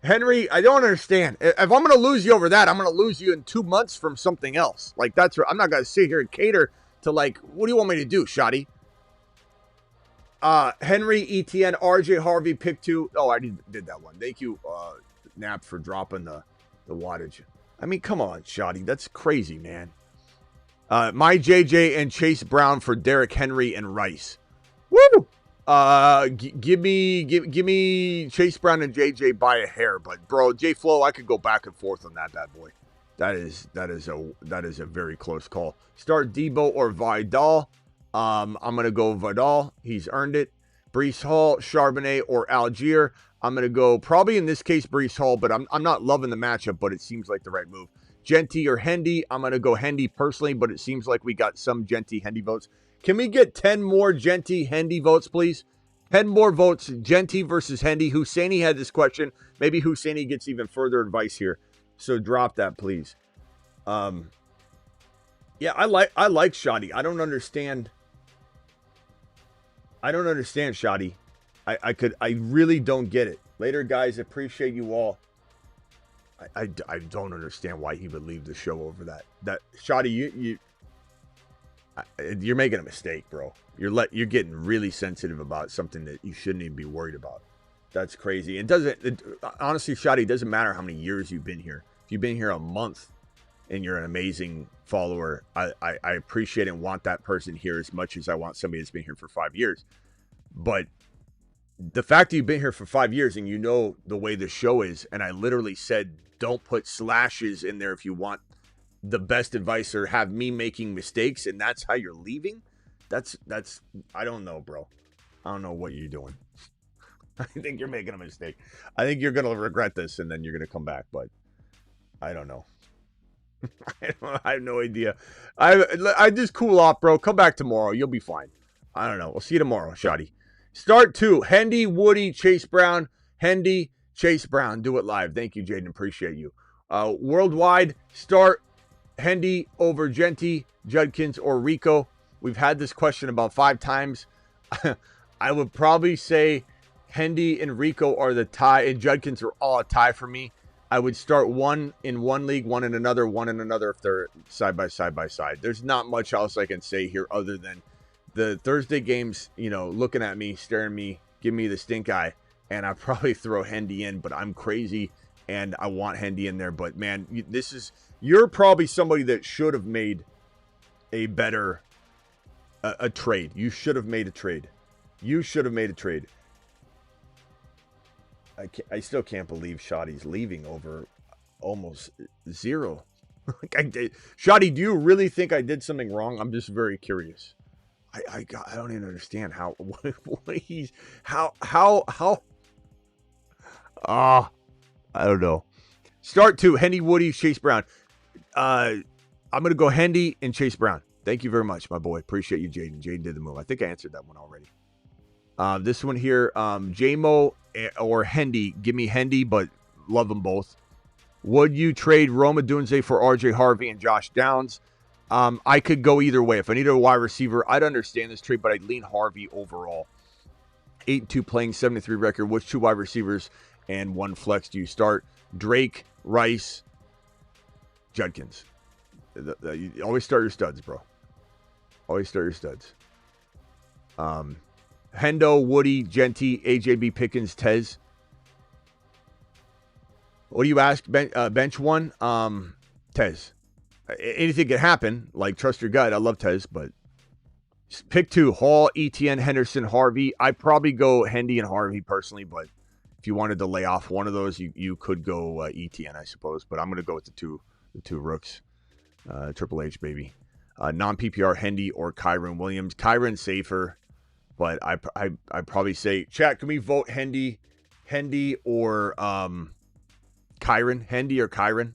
Henry, I don't understand. If I'm going to lose you over that, I'm going to lose you in 2 months from something else. Like, I'm not going to sit here and cater to, like, what do you want me to do, Shoddy? Henry, ETN, RJ, Harvey, pick 2. Oh, I did that one. Thank you, Nap, for dropping the wattage. I mean, come on, Shoddy. That's crazy, man. My JJ and Chase Brown for Derrick Henry and Rice. Woo! Give me Chase Brown and JJ by a hair, but bro, J Flow, I could go back and forth on that bad boy. That is a very close call. Start Debo or Vidal. I'm gonna go Vidal. He's earned it. Brees Hall, Charbonnet, or Algier. I'm gonna go probably in this case Brees Hall, but I'm not loving the matchup, but it seems like the right move. Genty or Hendy. I'm gonna go Hendy personally, but it seems like we got some Genty Hendy votes. Can we get 10 more Genty Hendy votes, please? 10 more votes, Genty versus Hendy. Husseini had this question. Maybe Husseini gets even further advice here. So drop that, please. Yeah, I like Shoddy. I don't understand. I don't understand, Shoddy. I really don't get it. Later, guys, appreciate you all. I don't understand why he would leave the show over that. That Shoddy, you're making a mistake, bro. You're getting really sensitive about something that you shouldn't even be worried about. That's crazy. Honestly, Shoddy, it doesn't matter how many years you've been here. If you've been here a month and you're an amazing follower, I appreciate and want that person here as much as I want somebody that's been here for 5 years. But the fact that you've been here for 5 years and you know the way the show is, and I literally said, don't put slashes in there if you want the best advice or have me making mistakes, and that's how you're leaving. That's I don't know, bro. I don't know what you're doing. I think you're making a mistake. I think you're gonna regret this, and then you're gonna come back. But I don't know. I have no idea. I just cool off, bro. Come back tomorrow. You'll be fine. I don't know. We'll see you tomorrow, Shoddy. Start 2. Hendy, Woody, Chase Brown. Hendy, Chase Brown. Do it live. Thank you, Jaden. Appreciate you. Worldwide, start Hendy over Genty, Judkins, or Rico. We've had this question about 5 times. I would probably say Hendy and Rico are the tie, and Judkins are all a tie for me. I would start one in one league, one in another if they're side by side. There's not much else I can say here other than the Thursday games, looking at me, staring at me, give me the stink eye, and I probably throw Hendy in, but I'm crazy and I want Hendy in there. But man, you're probably somebody that should have made a better a trade. You should have made a trade. I still can't believe Shoddy's leaving over almost 0. Shoddy, do you really think I did something wrong? I'm just very curious. I don't even understand how I don't know. Start 2, Hendy, Woody, Chase Brown. I'm gonna go Hendy and Chase Brown. Thank you very much, my boy. Appreciate you, Jaden. Jaden did the move. I think I answered that one already. This one here, J-Mo or Hendy. Give me Hendy, but love them both. Would you trade Roma Dunze for RJ Harvey and Josh Downs? I could go either way. If I needed a wide receiver, I'd understand this trade, but I'd lean Harvey overall. 8-2 playing, 73 record. Which 2 wide receivers and 1 flex do you start? Drake, Rice, Judkins. You always start your studs, bro. Always start your studs. Hendo, Woody, Genty, AJB, Pickens, Tez. What do you ask? Bench 1? Tez. Anything could happen. Like, trust your gut. I love Tez, but pick 2. Hall, ETN, Henderson, Harvey. I probably go Hendy and Harvey personally, but if you wanted to lay off one of those, you could go ETN, I suppose. But I'm going to go with the two rooks. Triple H, baby. Non-PPR, Hendy or Kyron Williams. Kyron's safer, but I probably say, chat, can we vote Hendy or Kyron? Hendy or Kyron?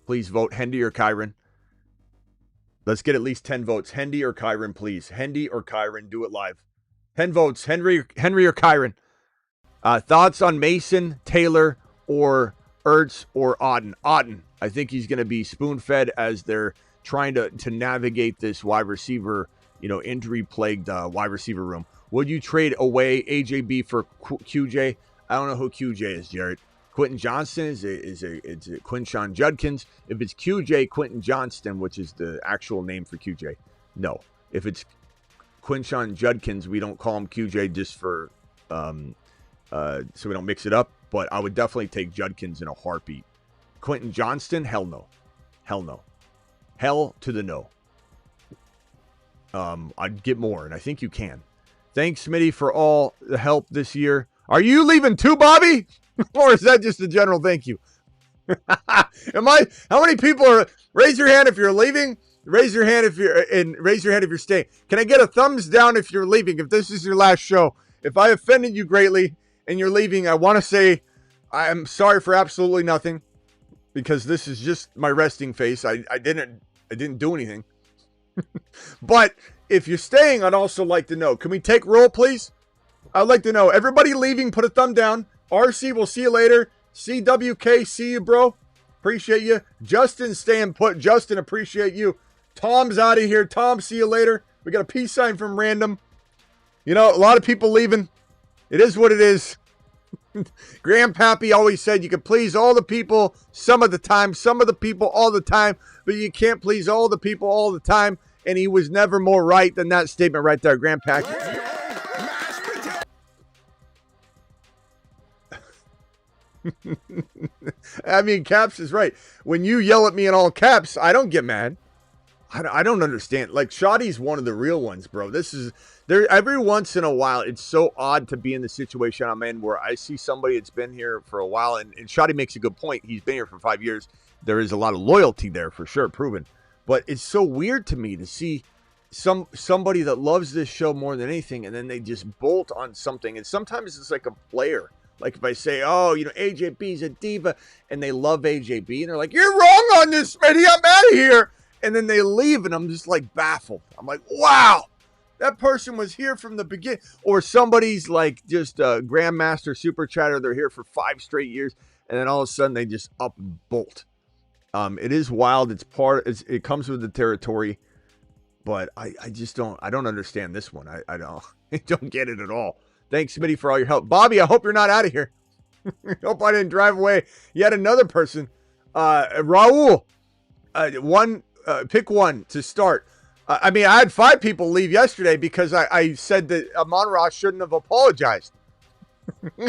Please vote Hendy or Kyron. Let's get at least 10 votes. Hendy or Kyron, please. Hendy or Kyron. Do it live. 10 votes. Henry or Kyron. Thoughts on Mason, Taylor, or Ertz or Auden? Auden. I think he's going to be spoon-fed as they're trying to navigate this wide receiver, injury-plagued wide receiver room. Would you trade away AJB for QJ? I don't know who QJ is, Jared. Quentin Johnston is it Quinshawn Judkins. If it's QJ, Quentin Johnston, which is the actual name for QJ, no. If it's Quinshawn Judkins, we don't call him QJ just for so we don't mix it up. But I would definitely take Judkins in a heartbeat. Quentin Johnston, hell no, hell to the no. I'd get more, and I think you can. Thanks, Smitty, for all the help this year. Are you leaving too, Bobby? Or is that just a general thank you? How many people are, raise your hand if you're leaving, raise your hand if you're staying. Can I get a thumbs down if you're leaving, if this is your last show? If I offended you greatly and you're leaving, I want to say I'm sorry for absolutely nothing, because this is just my resting face. I didn't do anything. But if you're staying, I'd also like to know, can we take roll, please? I'd like to know. Everybody leaving, put a thumb down. RC, we'll see you later. CWK, see you, bro. Appreciate you. Justin, staying put. Justin, appreciate you. Tom's out of here. Tom, see you later. We got a peace sign from Random. You know, a lot of people leaving. It is what it is. Grandpappy always said you can please all the people some of the time, some of the people all the time, but you can't please all the people all the time. And he was never more right than that statement right there, Grandpappy. I mean, Caps is right. When you yell at me in all caps, I don't get mad. I don't understand. Like, Shoddy's one of the real ones, bro. This is there every once in a while. It's so odd to be in the situation I'm in where I see somebody that's been here for a while, and Shoddy makes a good point. He's been here for 5 years. There is a lot of loyalty there for sure, proven. But it's so weird to me to see somebody that loves this show more than anything, and then they just bolt on something. And sometimes it's like a player. Like if I say, oh, you know, AJB's a diva, and they love AJB, and they're like, you're wrong on this, Smitty. I'm out of here. And then they leave, and I'm just like baffled. I'm like, wow, that person was here from the beginning. Or somebody's like just a Grandmaster Super Chatter. They're here for 5 straight years, and then all of a sudden they just up and bolt. It is wild. It comes with the territory, but I just don't understand this one. I don't get it at all. Thanks, Smitty, for all your help. Bobby, I hope you're not out of here. I hope I didn't drive away yet another person. Raul, pick one to start. I mean, I had 5 people leave yesterday because I said that Amon-Ra shouldn't have apologized.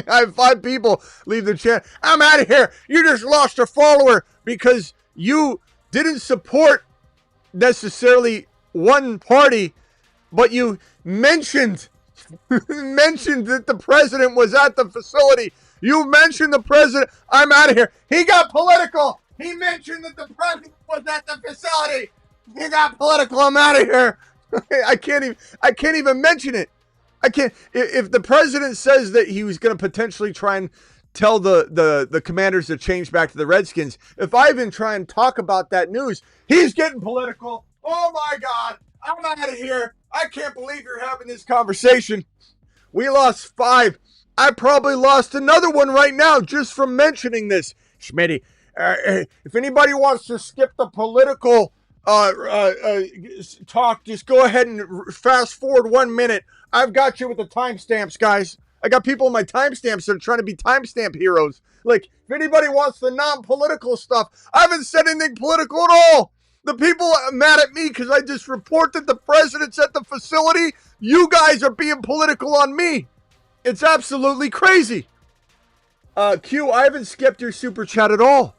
I have 5 people leave the chat. I'm out of here. You just lost a follower because you didn't support necessarily one party, but you mentioned that the president was at the facility. You mentioned the president. I'm out of here. He got political. He mentioned that the president was at the facility. He got political. I'm out of here. I can't even mention it. I can't. If the president says that he was going to potentially try and tell the Commanders to change back to the Redskins, if I even try and talk about that news, he's getting political. Oh my God. I'm out of here. I can't believe you're having this conversation. We lost 5. I probably lost another one right now just from mentioning this. Smitty, if anybody wants to skip the political talk, just go ahead and fast forward 1 minute. I've got you with the timestamps, guys. I got people in my timestamps that are trying to be timestamp heroes. Like, if anybody wants the non-political stuff, I haven't said anything political at all. The people are mad at me because I just reported the president's at the facility. You guys are being political on me. It's absolutely crazy. Q, I haven't skipped your super chat at all.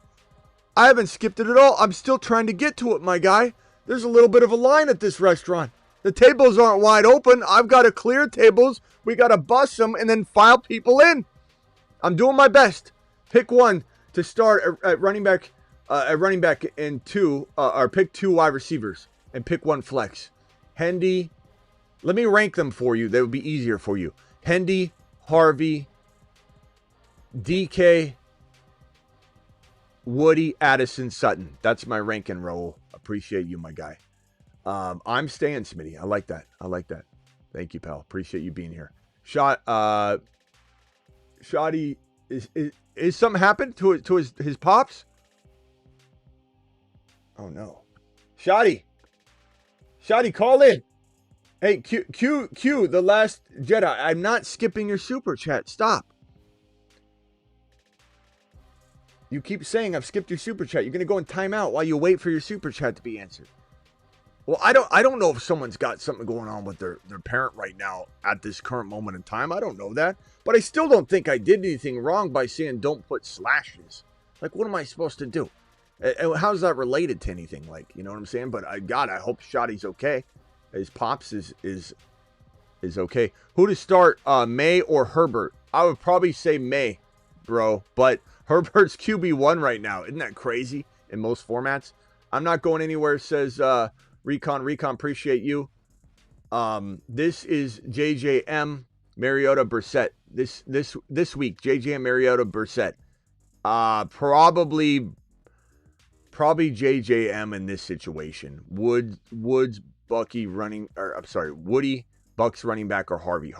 I haven't skipped it at all. I'm still trying to get to it, my guy. There's a little bit of a line at this restaurant. The tables aren't wide open. I've got to clear tables. We got to bust them and then file people in. I'm doing my best. Pick one to start at running back. And 2, or pick 2 wide receivers and pick 1 flex. Hendy, let me rank them for you. That would be easier for you. Hendy, Harvey, DK, Woody, Addison, Sutton. That's my ranking, Raul. Appreciate you, my guy. I'm staying, Smitty. I like that. Thank you, pal. Appreciate you being here. Shoddy, is something happened to his pops? Oh no. Shoddy, call in. Hey, Q, the last Jedi. I'm not skipping your super chat. Stop. You keep saying I've skipped your super chat. You're gonna go in timeout while you wait for your super chat to be answered. Well, I don't know if someone's got something going on with their parent right now at this current moment in time. I don't know that. But I still don't think I did anything wrong by saying don't put slashes. Like, what am I supposed to do? How's that related to anything? Like, you know what I'm saying? But I hope Shoddy's okay. His pops is okay. Who to start, May or Herbert? I would probably say May, bro. But Herbert's QB1 right now. Isn't that crazy in most formats? I'm not going anywhere, says Recon, appreciate you. This is JJM, Mariota, Brissett. This week, JJM, Mariota, Brissett. Probably JJM in this situation. Woods, Bucky running, or I'm sorry, Woody, Bucks running back, or Harvey.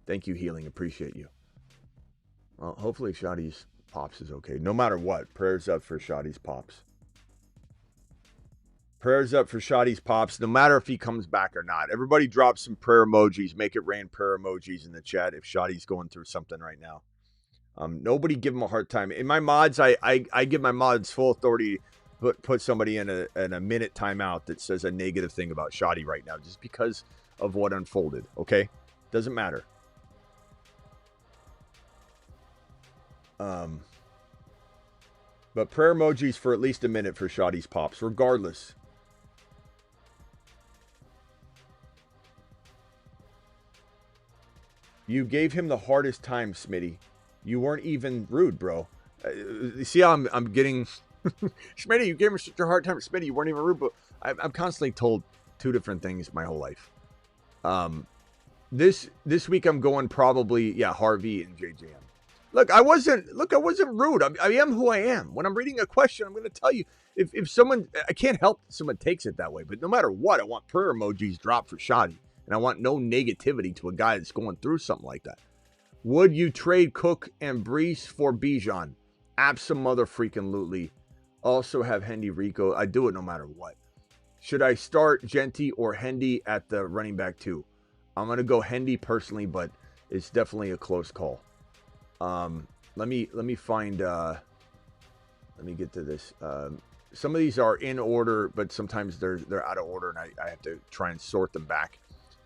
Thank you, Healing. Appreciate you. Well, hopefully Shoddy's pops is okay. No matter what, prayers up for Shoddy's pops. Prayers up for Shoddy's pops, no matter if he comes back or not. Everybody drop some prayer emojis. Make it rain prayer emojis in the chat if Shoddy's going through something right now. Nobody give him a hard time. In my mods, I give my mods full authority to put somebody in a minute timeout that says a negative thing about Shoddy right now just because of what unfolded, okay? Doesn't matter. But prayer emojis for at least a minute for Shoddy's pops, regardless. You gave him the hardest time, Smitty. You weren't even rude, bro. See how I'm getting... Smitty, you gave him such a hard time. Smitty, you weren't even rude, but I'm constantly told two different things my whole life. This week I'm going probably, Harvey and JJM. Look, I wasn't rude. I am who I am. When I'm reading a question, I'm going to tell you. If someone... I can't help someone takes it that way, but no matter what, I want prayer emojis dropped for Shoddy. And I want no negativity to a guy that's going through something like that. Would you trade Cook and Brees for Bijan? Abso-mother-freaking-lutely. Also have Hendy Rico. I do it no matter what. Should I start Genty or Hendy at the running back too? I'm going to go Hendy personally, but it's definitely a close call. Let me find... let me get to this. Some of these are in order, but sometimes they're out of order, and I have to try and sort them back.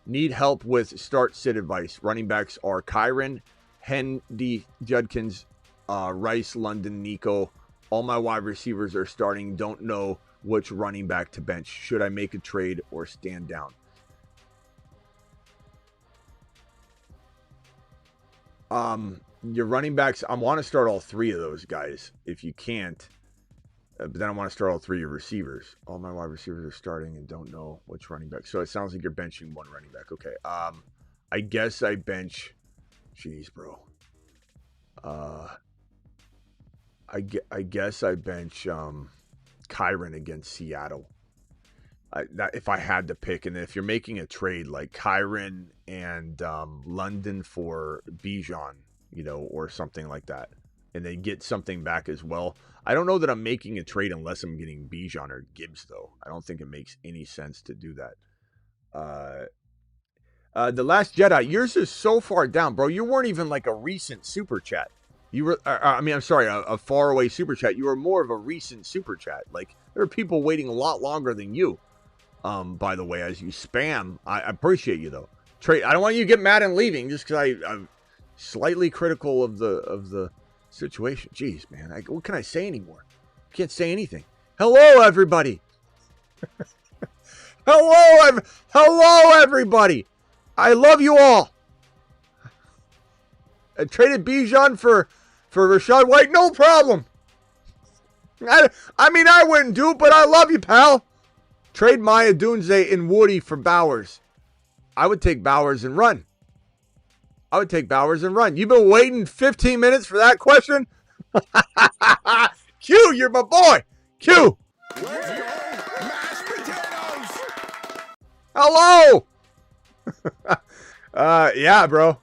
Need help with start-sit advice. Running backs are Kyron, Hendy, Judkins, Rice, London, Nico. All my wide receivers are starting. Don't know which running back to bench. Should I make a trade or stand down? Your running backs, I want to start all three of those guys if you can't. But then I want to start all three of your receivers. All my wide receivers are starting and don't know which running back. So it sounds like you're benching one running back. Okay. I guess I bench. Jeez, bro. I guess I bench Kyron against Seattle. If I had to pick, and if you're making a trade like Kyron and London for Bijan, or something like that, and they get something back as well. I don't know that I'm making a trade unless I'm getting Bijan or Gibbs, though. I don't think it makes any sense to do that. The Last Jedi, yours is so far down, bro. You weren't even like a recent super chat. You were, I'm sorry, a faraway super chat. You were more of a recent super chat. Like, there are people waiting a lot longer than you. By the way, as you spam, I appreciate you though. Trey, I don't want you to get mad and leaving just because I'm slightly critical of the situation. Jeez, man, what can I say anymore? I can't say anything. Hello, everybody. Hello, everybody. I love you all. I traded Bijan for Rachaad White, no problem. I mean, I wouldn't do it, but I love you, pal. Trade Maya Dunze and Woody for Bowers. I would take Bowers and run. You've been waiting 15 minutes for that question? Q, you're my boy. Q. Let's go, mashed potatoes! Hello. Yeah, bro.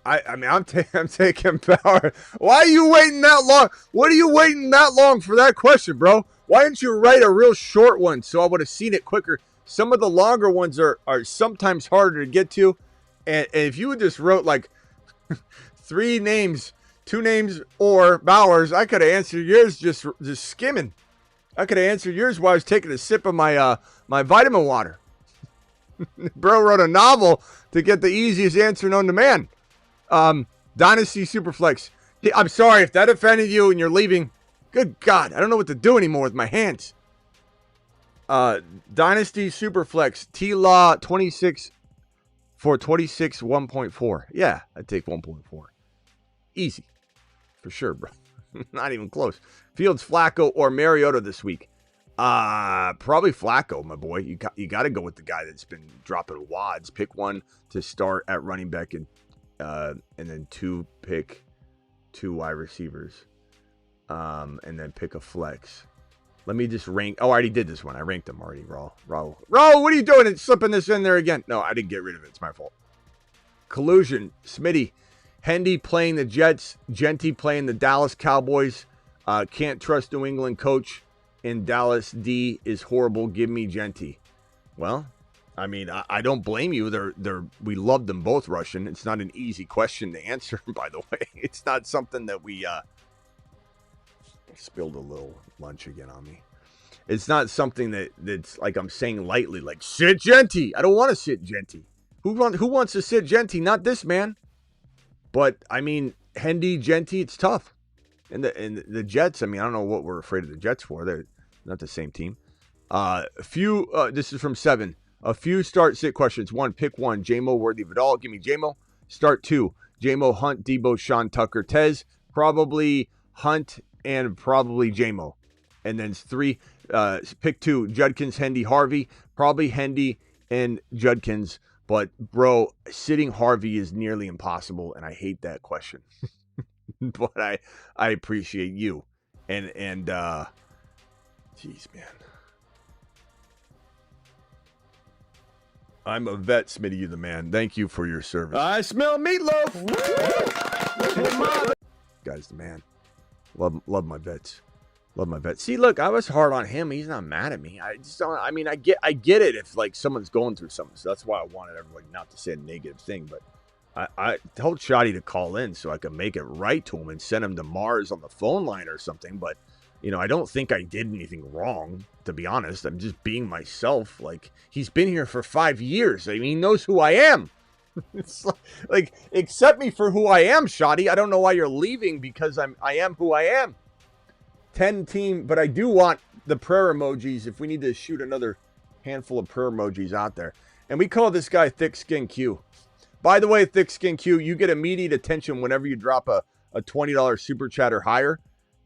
I mean, I'm taking Bowers. Why are you waiting that long? What are you waiting that long for that question, bro? Why didn't you write a real short one so I would have seen it quicker? Some of the longer ones are sometimes harder to get to. And if you just wrote like 3 names, 2 names, or Bowers, I could have answered yours just skimming. I could have answered yours while I was taking a sip of my my vitamin water. Bro wrote a novel to get the easiest answer known to man. Dynasty Superflex. I'm sorry if that offended you and you're leaving. Good God, I don't know what to do anymore with my hands. Dynasty Superflex. T-Law 26 for 26 1.4. Yeah, I'd take 1.4. Easy. For sure, bro. Not even close. Fields, Flacco, or Mariota this week. Probably Flacco, my boy. You got to go with the guy that's been dropping wads. Pick one to start at running back and then pick 2 wide receivers. And then pick a flex. Let me just rank. Oh, I already did this one. I ranked them already, Raw, what are you doing? It's slipping this in there again. No, I didn't get rid of it. It's my fault. Collusion. Smitty. Hendy playing the Jets. Genty playing the Dallas Cowboys. Can't trust New England coach. in Dallas D is horrible. Give me Genty. Well, I mean, I don't blame you. We love them both, Russian. It's not an easy question to answer, by the way. It's not something that we spilled a little lunch again on me. It's not something that's like I'm saying lightly, like sit Genty. I don't want to sit Genty. Who wants to sit Genty? Not this man. But I mean, Hendy, Genty, it's tough. And the Jets, I mean, I don't know what we're afraid of the Jets for. They're not the same team. This is from 7. A few start-sit questions. 1, pick 1. J-Mo, worthy of it all. Give me J-Mo. Start 2. J-Mo, Hunt, Debo, Sean, Tucker, Tez. Probably Hunt and probably J-Mo. And then 3, pick 2. Judkins, Hendy, Harvey. Probably Hendy and Judkins. But, bro, sitting Harvey is nearly impossible, and I hate that question. But I appreciate you. And jeez, man. I'm a vet, Smitty, you the man. Thank you for your service. I smell meatloaf. Guy's the man. Love my vets. Love my vets. See, look, I was hard on him. He's not mad at me. I just don't. I mean, I get it if like someone's going through something. So that's why I wanted everybody not to say a negative thing. But I told Shotty to call in so I could make it right to him and send him to Mars on the phone line or something. But I don't think I did anything wrong, to be honest. I'm just being myself. Like, he's been here for 5 years. I mean, he knows who I am. It's like, accept me for who I am, Shotty. I don't know why you're leaving because I am who I am. 10 team, but I do want the prayer emojis if we need to shoot another handful of prayer emojis out there. And we call this guy Thick Skin Q. By the way, Thick Skin Q, you get immediate attention whenever you drop a $20 super chat or higher.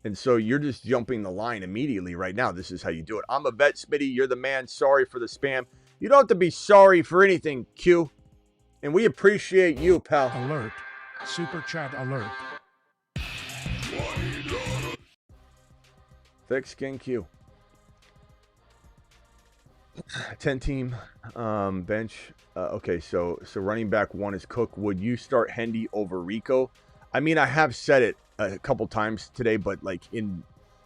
And so you're just jumping the line immediately right now. This is how you do it. I'm a vet, Smitty. You're the man. Sorry for the spam. You don't have to be sorry for anything, Q. And we appreciate you, pal. Alert. Super chat alert. Thick Skin Q. 10 team bench. Okay, so running back 1 is Cook. Would you start Hendy over Rico? I mean, I have said it a couple times today, but like in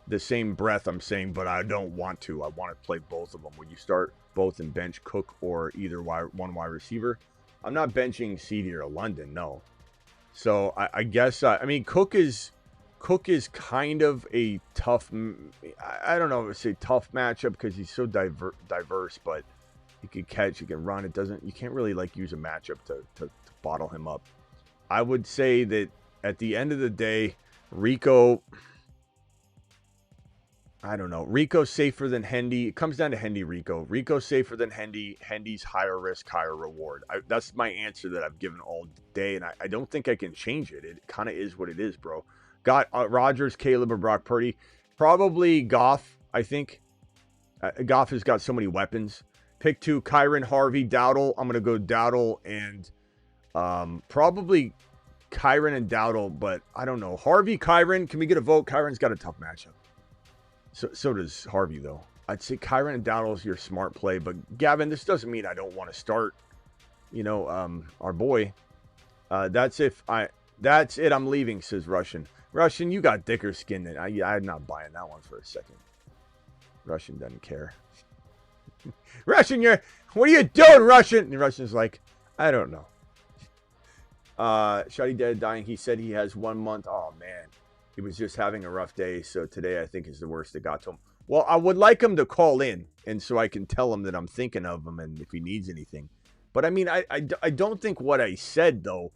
the same breath, I'm saying, but I don't want to. I want to play both of them. Would you start both in bench Cook or either one wide receiver? I'm not benching CD or London, no. So I guess I mean Cook is kind of a tough. I don't know if it's a tough matchup because he's so diverse, but he can catch, he can run. You can't really like use a matchup to bottle him up. I would say that at the end of the day, Rico, I don't know. Rico's safer than Hendy. It comes down to Hendy, Rico. Rico's safer than Hendy. Hendy's higher risk, higher reward. That's my answer that I've given all day, and I don't think I can change it. It kind of is what it is, bro. Got Rodgers, Caleb, or Brock Purdy. Probably Goff, I think. Goff has got so many weapons. Pick 2, Kyron, Harvey, Dowdle. I'm going to go Dowdle and probably Kyron and Dowdle, but I don't know. Harvey, Kyron, can we get a vote? Kyron's got a tough matchup. So does Harvey, though. I'd say Kyron and Dowdle is your smart play, but Gavin, this doesn't mean I don't want to start, our boy. That's it. I'm leaving, says Russian. Russian, you got thicker skin than I'm not buying that one for a second. Russian doesn't care. Russian, what are you doing, Russian? And Russian's like, I don't know. Shotty dead, dying. He said he has 1 month. Oh, man. He was just having a rough day. So today, I think, is the worst that got to him. Well, I would like him to call in. And so I can tell him that I'm thinking of him and if he needs anything. But, I mean, I don't think what I said, though.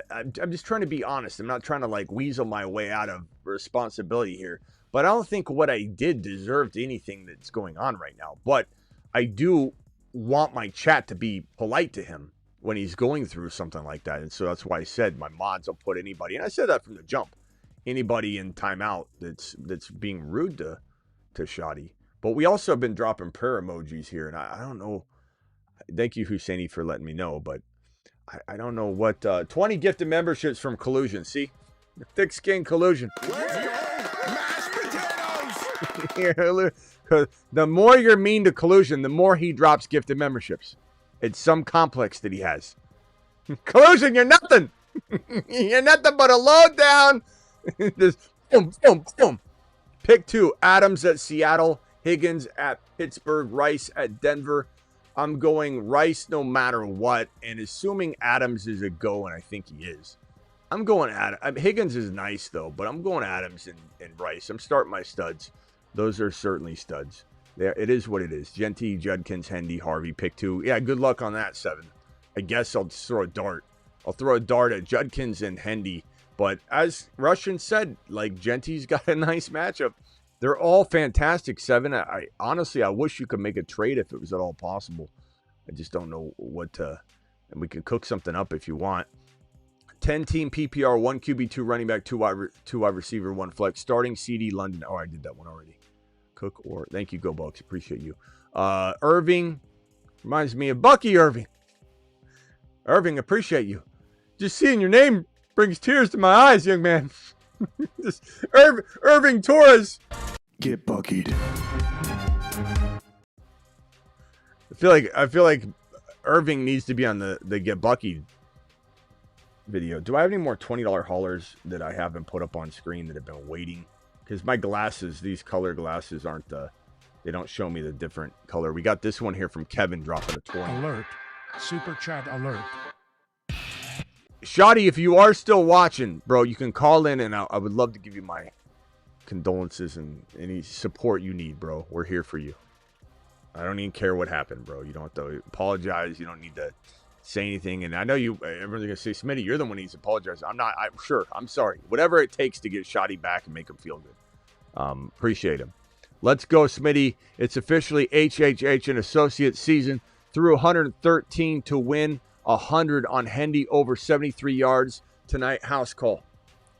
I'm just trying to be honest. I'm not trying to, like, weasel my way out of responsibility here. But I don't think what I did deserved anything that's going on right now. But I do want my chat to be polite to him when he's going through something like that. And so that's why I said my mods will put anybody, and I said that from the jump, anybody in timeout that's being rude to Shotty. But we also have been dropping prayer emojis here, and I don't know. Thank you, Husseini, for letting me know, but I don't know what 20 gifted memberships from Collusion. See? Thick skin Collusion. Mashed potatoes! Yeah, the more you're mean to Collusion, the more he drops gifted memberships. It's some complex that he has. Collusion, you're nothing. You're nothing but a low down. Just boom, boom, boom. Pick 2, Adams at Seattle Higgins at Pittsburgh, Rice at Denver. I'm going Rice no matter what, and assuming Adams is a go, and I think he is. I'm going Adams. Higgins is nice, though, but I'm going Adams and Rice. I'm starting my studs. Those are certainly studs. It is what it is. Genty, Judkins, Hendy, Harvey, pick 2. Yeah, good luck on that, 7. I guess I'll just throw a dart. I'll throw a dart at Judkins and Hendy. But as Russian said, like, Genty's got a nice matchup. They're all fantastic, 7. I honestly, I wish you could make a trade if it was at all possible. I just don't know what to. And we can cook something up if you want. 10-team PPR, 1 QB, 2 running back, 2 wide receiver, 1 flex. Starting CD London. Oh, I did that one already. Cook or thank you, Go Bucks. Appreciate you. Irving reminds me of Bucky Irving. Irving, appreciate you. Just seeing your name brings tears to my eyes, young man. Irving Torres. Get buckied. I feel like Irving needs to be on the Get Buckied video. Do I have any more $20 haulers that I haven't put up on screen that have been waiting? Because my glasses, these color glasses aren't they don't show me the different color. We got this one here from Kevin dropping a 20. Alert. Super chat alert. Shoddy, if you are still watching, bro, you can call in, and I would love to give you my condolences and any support you need, bro. We're here for you. I don't even care what happened, bro. You don't have to apologize. You don't need to say anything. And I know everyone's going to say, Smitty, you're the one who needs to apologize. I'm not. I'm sure. I'm sorry. Whatever it takes to get Shoddy back and make him feel good. Appreciate him. Let's go, Smitty. It's officially HHH and Associates season. Threw 113 to win. 100 on Hendy, over 73 yards tonight. House call.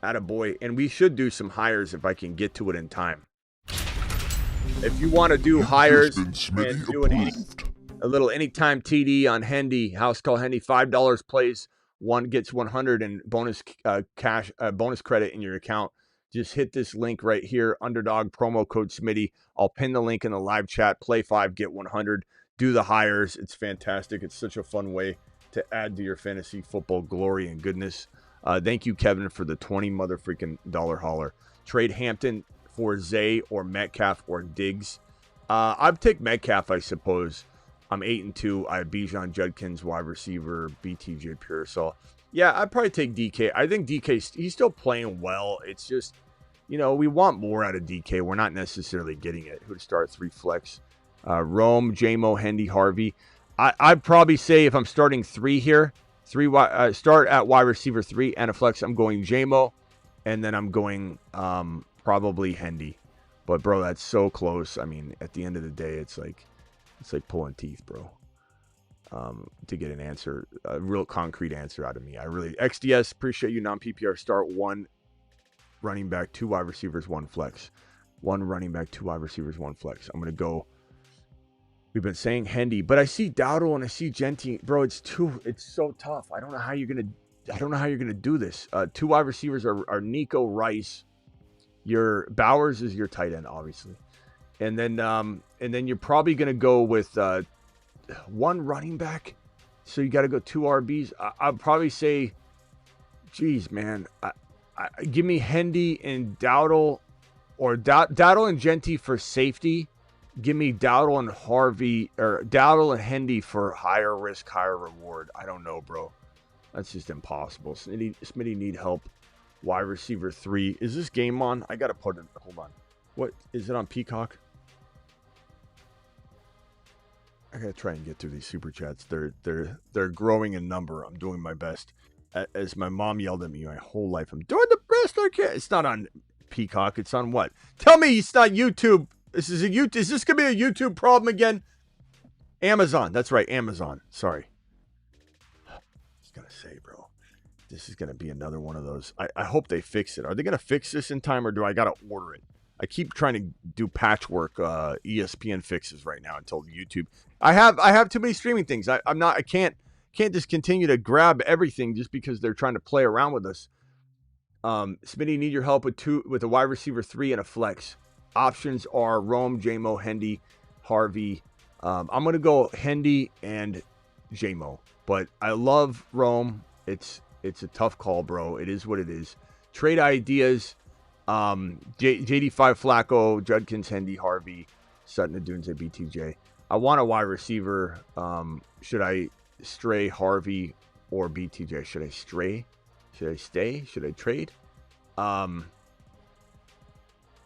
Attaboy. And we should do some hires if I can get to it in time. If you want to do hires and do a little anytime TD on Hendy, house call Hendy, $5 plays, one gets 100 and bonus bonus credit in your account. Just hit this link right here, underdog promo code Smitty. I'll pin the link in the live chat. Play 5, get 100. Do the hires. It's fantastic. It's such a fun way to add to your fantasy football glory and goodness. Thank you, Kevin, for the 20 motherfreaking dollar hauler. Trade Hampton for Zay or Metcalf or Diggs. I'd take Metcalf, I suppose. I'm 8-2. I have Bijan, Judkins, wide receiver, BTJ Pearsall. Yeah, I'd probably take DK. I think DK, he's still playing well. It's just, we want more out of DK. We're not necessarily getting it. Who to start? 3 flex. Rome, JMO, Hendy, Harvey. I'd probably say if I'm starting 3 here, start at wide receiver 3 and a flex. I'm going JMO, and then I'm going probably Hendy. But bro, that's so close. I mean, at the end of the day, it's like pulling teeth, bro. To get an answer, a real concrete answer out of me. XDS, appreciate you. Non-PPR start 1 running back, 2 wide receivers, 1 flex. 1 running back, 2 wide receivers, 1 flex. I'm gonna go. We've been saying Hendy, but I see Dowdle and I see Genty. Bro, it's so tough. I don't know how you're gonna do this. 2 wide receivers are Nico, Rice. Your Bowers is your tight end, obviously. And then you're probably gonna go with 1 running back. So you gotta go 2 RBs. I'd probably say, geez, man. Give me Hendy and Dowdle, or Dowdle and Genty for safety. Give me Dowdle and Harvey, or Dowdle and Hendy for higher risk, higher reward. I don't know, bro. That's just impossible. Smitty need help. Wide receiver 3. Is this game on? I gotta put it. Hold on. What is it on Peacock? I gotta try and get through these super chats. They're growing in number. I'm doing my best. As my mom yelled at me my whole life, I'm doing the best I can. It's not on Peacock. It's on what? Tell me it's not YouTube. Is this gonna be a YouTube problem again? Amazon. That's right, Amazon. Sorry. I was gonna say, bro, this is gonna be another one of those. I hope they fix it. Are they gonna fix this in time, or do I gotta order it? I keep trying to do patchwork ESPN fixes right now until YouTube. I have too many streaming things. I can't just continue to grab everything just because they're trying to play around with us. Smitty, need your help with a wide receiver 3 and a flex. Options are Rome, JMO, Hendy, Harvey. I'm going to go Hendy and JMO. But I love Rome. It's a tough call, bro. It is what it is. Trade ideas. JD5 Flacco, Judkins, Hendy, Harvey. Sutton, Adunze, BTJ. I want a wide receiver. Should I stray Harvey or BTJ? Should I stray? Should I stay? Should I trade? I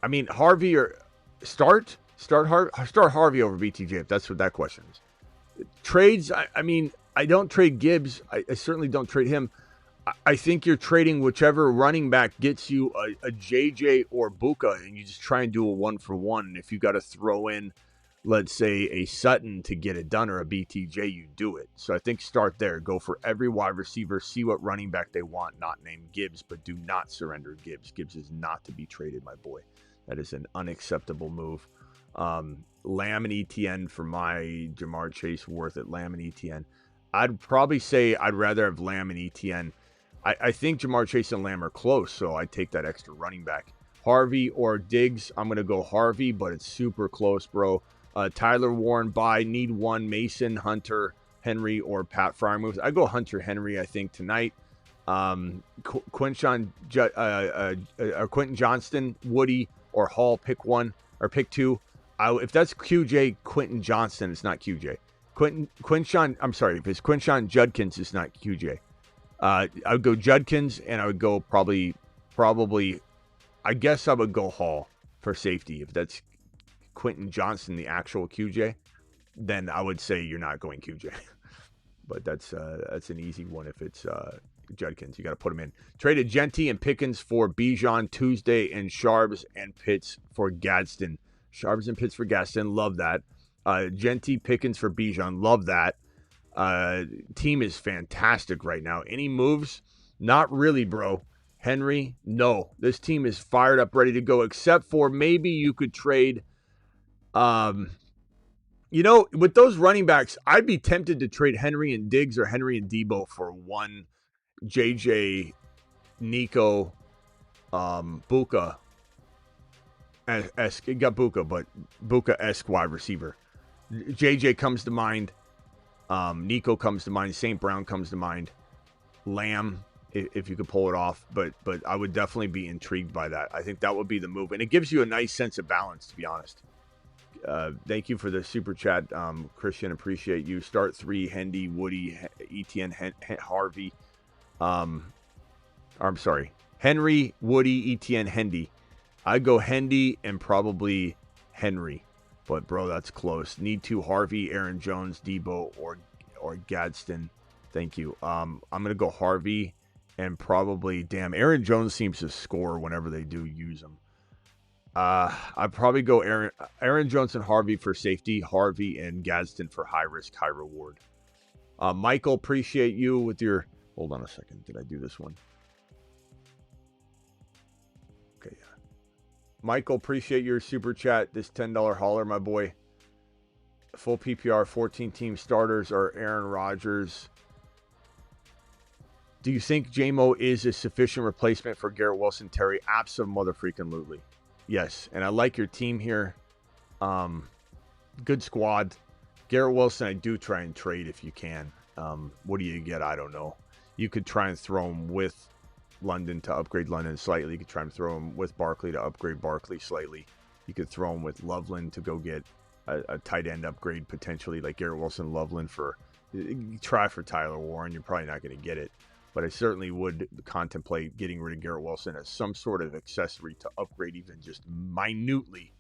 mean, Harvey or start Harvey over BTJ if that's what that question is. Trades, I mean, I don't trade Gibbs. I certainly don't trade him. I think you're trading whichever running back gets you a JJ or Buka, and you just try and do a 1-for-1. And if you got to throw in, let's say, a Sutton to get it done or a BTJ, you do it. So I think start there. Go for every wide receiver. See what running back they want, not named Gibbs, but do not surrender Gibbs. Gibbs is not to be traded, my boy. That is an unacceptable move. Lamb and ETN for my Jamar Chase worth it. Lamb and ETN. I'd probably say I'd rather have Lamb and ETN. I think Jamar Chase and Lamb are close, so I take that extra running back. Harvey or Diggs, I'm going to go Harvey, but it's super close, bro. Tyler Warren, bye. Need one. Mason, Hunter, Henry, or Pat Fryermuth. I go Hunter Henry, I think, tonight. Quentin Johnston, Woody, or Hall, pick one or pick two. If that's QJ, Quentin Johnston, it's not QJ. I'm sorry, if it's Quinshon Judkins, it's not QJ. I would go Judkins, and I would go probably, I guess I would go Hall for safety. If that's Quentin Johnston, the actual QJ, then I would say you're not going QJ. But that's an easy one if it's Judkins. You got to put him in. Traded Genty and Pickens for Bijan Tuesday, and Sharbs and Pitts for Gadsden. Sharbs and Pitts for Gadsden. Love that. Genty, Pickens for Bijan. Love that. Team is fantastic right now. Any moves? Not really, bro. Henry? No. This team is fired up, ready to go, except for maybe you could trade. With those running backs, I'd be tempted to trade Henry and Diggs or Henry and Debo for one JJ, Nico, Buka. It got Buka, but Buka-esque wide receiver. JJ comes to mind. Nico comes to mind. St. Brown comes to mind. Lamb, if you could pull it off. But I would definitely be intrigued by that. I think that would be the move. And it gives you a nice sense of balance, to be honest. Thank you for the super chat, Christian. Appreciate you. Start three, Hendy, Woody, ETN, Harvey. I'm sorry. Henry, Woody, ETN, Hendy. I'd go Hendy and probably Henry. But, bro, that's close. Need to Harvey, Aaron Jones, Debo, or Gadsden. Thank you. I'm going to go Harvey and probably, Aaron Jones seems to score whenever they do use him. I'd probably go Aaron Jones and Harvey for safety, Harvey and Gadsden for high risk, high reward. Michael, appreciate you with your... Hold on a second. Did I do this one? Okay, yeah. Michael, appreciate your super chat. This $10 hauler, my boy. Full PPR, 14-team starters are Aaron Rodgers. Do you think JMO is a sufficient replacement for Garrett Wilson, Terry? Abso-mother-freaking-lutely. Yes, and I like your team here. Good squad. Garrett Wilson, I do try and trade if you can. What do you get? I don't know. You could try and throw him with London to upgrade London slightly. You could try and throw him with Barkley to upgrade Barkley slightly. You could throw him with Loveland to go get a tight end upgrade potentially, like Garrett Wilson, Loveland for... Try for Tyler Warren. You're probably not going to get it. But I certainly would contemplate getting rid of Garrett Wilson as some sort of accessory to upgrade even just minutely.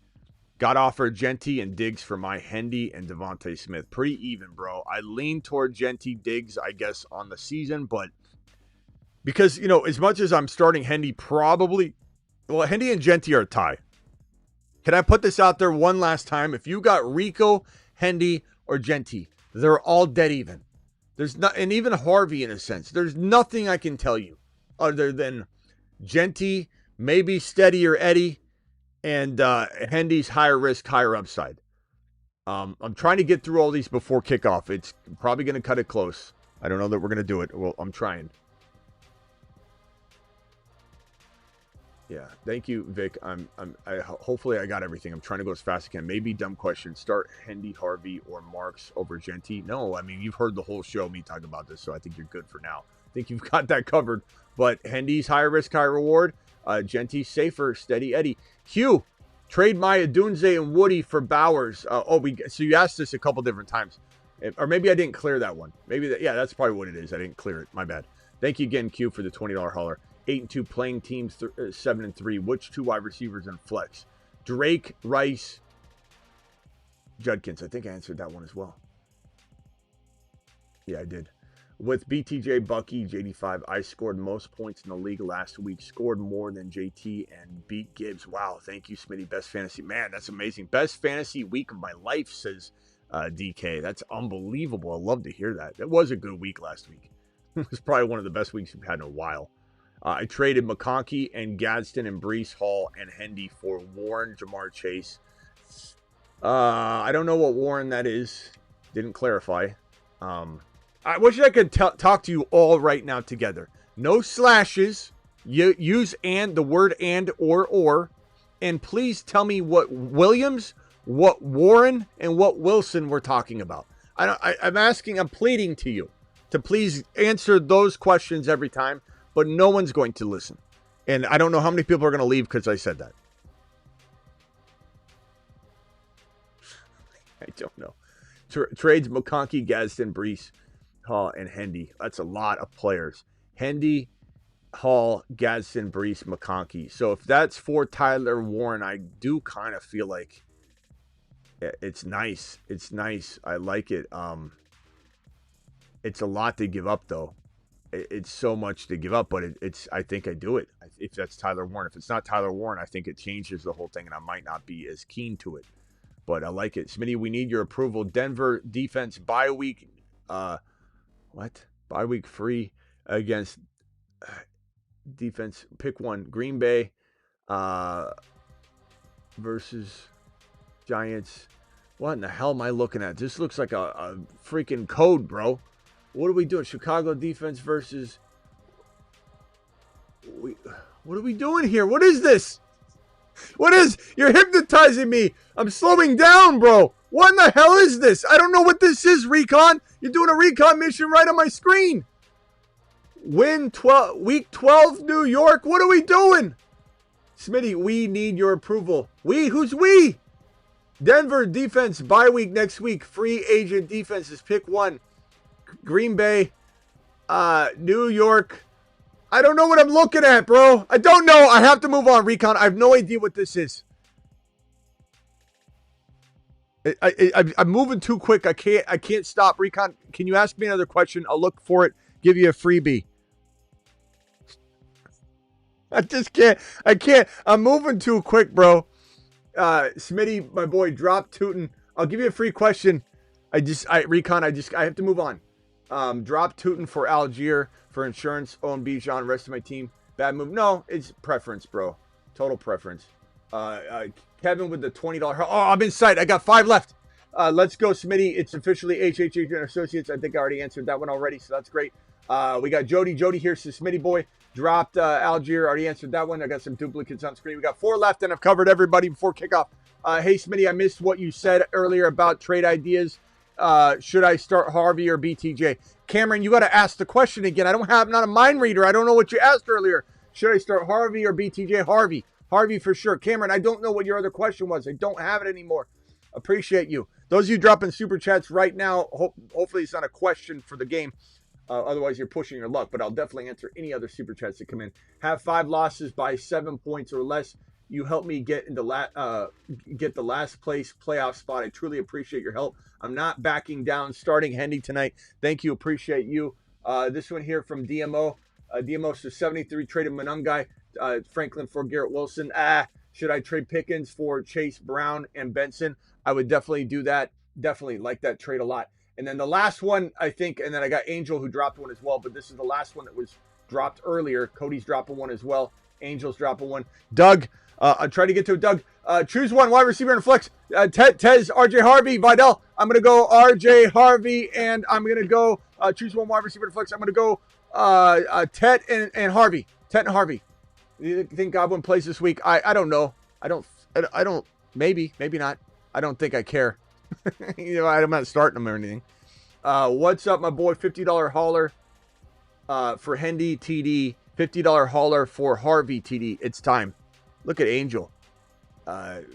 Got offered Genty and Diggs for my Hendy and Devontae Smith. Pretty even, bro. I lean toward Genty, Diggs, I guess, on the season. But because, as much as I'm starting Hendy, probably... Well, Hendy and Genty are a tie. Can I put this out there one last time? If you got Rico, Hendy, or Genty, they're all dead even. There's not, and even Harvey in a sense. There's nothing I can tell you other than Genty, maybe Steady or Eddie, and Hendy's higher risk, higher upside. I'm trying to get through all these before kickoff. It's probably going to cut it close. I don't know that we're going to do it. Well, I'm trying. Yeah, thank you, Vic. Hopefully I got everything. I'm trying to go as fast as I can. Maybe dumb question. Start Hendy, Harvey, or Marks over Genty. No, I mean, you've heard the whole show me talk about this, so I think you're good for now. I think you've got that covered. But Hendy's higher risk, high reward. Genty safer, Steady Eddie. Hugh, Trade Maya Dunze and Woody for Bowers. So you asked this a couple different times. Or maybe I didn't clear that one. That's probably what it is. I didn't clear it. My bad. Thank you again, Q, for the $20 hauler. 8-2 playing teams, 7-3. Which 2 wide receivers in flex? Drake, Rice, Judkins. I think I answered that one as well. Yeah, I did. With BTJ, Bucky, JD5, I scored most points in the league last week. Scored more than JT and beat Gibbs. Wow, thank you, Smitty. Best fantasy. Man, that's amazing. Best fantasy week of my life, says DK. That's unbelievable. I love to hear that. It was a good week last week. It was probably one of the best weeks we've had in a while. I traded McConkey and Gadsden and Breece Hall and Hendy for Warren, Jamar Chase. I don't know what Warren that is. Didn't clarify. I wish I could talk to you all right now together. No slashes. You use the word and or. And please tell me what Williams, what Warren, and what Wilson we're talking about. I'm pleading to you to please answer those questions every time. But no one's going to listen. And I don't know how many people are going to leave because I said that. I don't know. Trades McConkey, Gadsden, Breece, Hall, and Hendy. That's a lot of players. Hendy, Hall, Gadsden, Breece, McConkey. So if that's for Tyler Warren, I do kind of feel like it's nice. It's nice. I like it. It's a lot to give up, though. It's so much to give up, but I think I do it if that's Tyler Warren. If it's not Tyler Warren, I think it changes the whole thing, and I might not be as keen to it. But I like it. Smitty, we need your approval. Denver defense bye week. What? Bye week free against defense. Pick one. Green Bay versus Giants. What in the hell am I looking at? This looks like a freaking code, bro. What are we doing? Chicago defense versus... What are we doing here? What is this? You're hypnotizing me. I'm slowing down, bro. What in the hell is this? I don't know what this is, Recon. You're doing a Recon mission right on my screen. Week 12, New York. What are we doing? Smitty, we need your approval. Who's we? Denver defense, bye week next week. Free agent defenses, pick one. Green Bay, New York. I don't know what I'm looking at, bro. I don't know. I have to move on, Recon. I have no idea what this is. I'm moving too quick. I can't stop. Recon, can you ask me another question? I'll look for it. Give you a freebie. I just can't. I can't. I'm moving too quick, bro. Smitty, my boy, drop Tootin. I'll give you a free question. I have to move on. Drop Tootin for Algier for insurance. Own Bijan, rest of my team. Bad move. No, it's preference, bro. Total preference. Kevin with the $20. Oh, I'm in sight. I got 5 left. Let's go, Smitty. It's officially HHH and Associates. I think I already answered that one already, so that's great. We got Jody. Jody here says Smitty boy. Dropped Algier. Already answered that one. I got some duplicates on screen. We got 4 left, and I've covered everybody before kickoff. Hey, Smitty, I missed what you said earlier about trade ideas. Should I start Harvey or BTJ? Cameron, you got to ask the question again. I'm not a mind reader. I don't know what you asked earlier. Should I start Harvey or BTJ? Harvey. Harvey for sure. Cameron, I don't know what your other question was. I don't have it anymore. Appreciate you. Those of you dropping super chats right now, hopefully it's not a question for the game. Otherwise, you're pushing your luck. But I'll definitely answer any other super chats that come in. Have 5 losses by 7 points or less. You help me get the last place playoff spot. I truly appreciate your help. I'm not backing down. Starting Hendy tonight. Thank you. Appreciate you. This one here from DMO. DMO says 73 traded Monungai. Franklin for Garrett Wilson. Should I trade Pickens for Chase Brown and Benson? I would definitely do that. Definitely like that trade a lot. And then the last one, I think, and then I got Angel who dropped one as well, but this is the last one that was dropped earlier. Cody's dropping one as well. Angel's dropping one. Doug, I'll try to get to it. Doug, choose one wide receiver and flex. Tez, RJ Harvey, Vidal. I'm going to go RJ Harvey, and I'm going to go choose one wide receiver and flex. I'm going to go Tet and Harvey. Tet and Harvey. You think Godwin plays this week? I don't know. I don't. Maybe not. I don't think I care. I'm not starting them or anything. What's up, my boy? $50 hauler for Hendy TD. $50 hauler for Harvey TD. It's time. Look at Angel.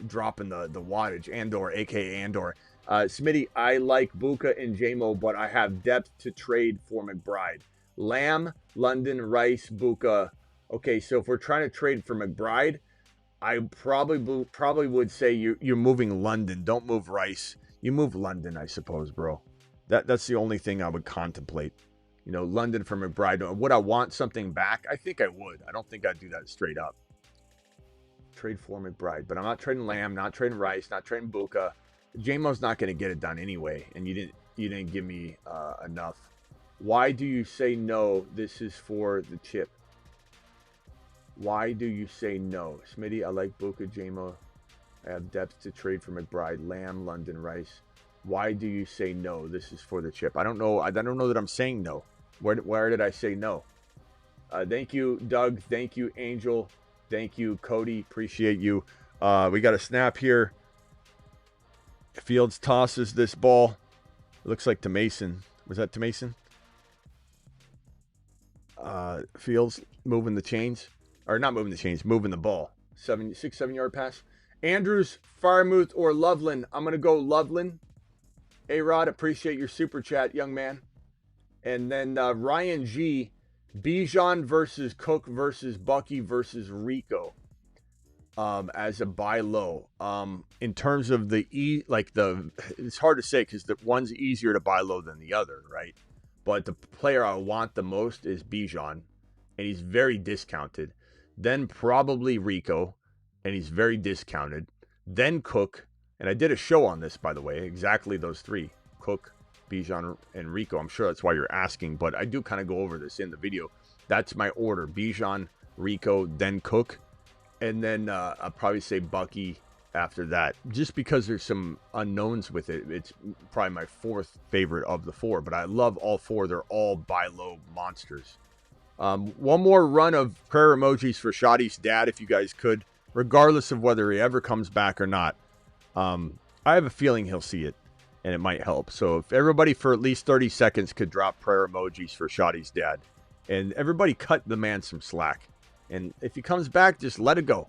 dropping the wattage. Andor, aka Andor. Smitty, I like Buka and JMO, but I have depth to trade for McBride. Lamb, London, Rice, Buka. Okay, so if we're trying to trade for McBride, I probably would say you're moving London. Don't move Rice. You move London, I suppose, bro. That's the only thing I would contemplate. You know, London for McBride. Would I want something back? I think I would. I don't think I'd do that straight up. Trade for McBride. But I'm not trading Lamb, not trading Rice, not trading Buka. JMO's not going to get it done anyway. And you didn't give me enough. Why do you say no? This is for the chip. Why do you say no? Smitty, I like Buka, JMO. I have depth to trade for McBride, Lamb, London, Rice. Why do you say no? This is for the chip. I don't know. I don't know that I'm saying no. Where did I say no? Thank you, Doug. Thank you, Angel. Thank you, Cody. Appreciate you. We got a snap here. Fields tosses this ball. It looks like to Mason. Was that to Mason? Fields moving the chains. Or not moving the chains, moving the ball. 6-7 yard pass. Andrews, Firemouth, or Loveland. I'm going to go Loveland. A-Rod, appreciate your super chat, young man. And then Ryan G, Bijan versus Cook versus Bucky versus Rico as a buy low. In terms of it's hard to say because the one's easier to buy low than the other, right? But the player I want the most is Bijan, and he's very discounted. Then probably Rico, and he's very discounted. Then Cook, and I did a show on this, by the way, exactly those three. Cook, Bijan, and Rico. I'm sure that's why you're asking, but I do kind of go over this in the video. That's my order. Bijan, Rico, then Cook. And then I'll probably say Bucky after that. Just because there's some unknowns with it. It's probably my fourth favorite of the four, but I love all four. They're all buy low monsters. One more run of prayer emojis for Shotty's dad, if you guys could, regardless of whether he ever comes back or not. I have a feeling he'll see it, and it might help. So if everybody for at least 30 seconds could drop prayer emojis for Shotty's dad, and everybody cut the man some slack. And if he comes back, just let it go.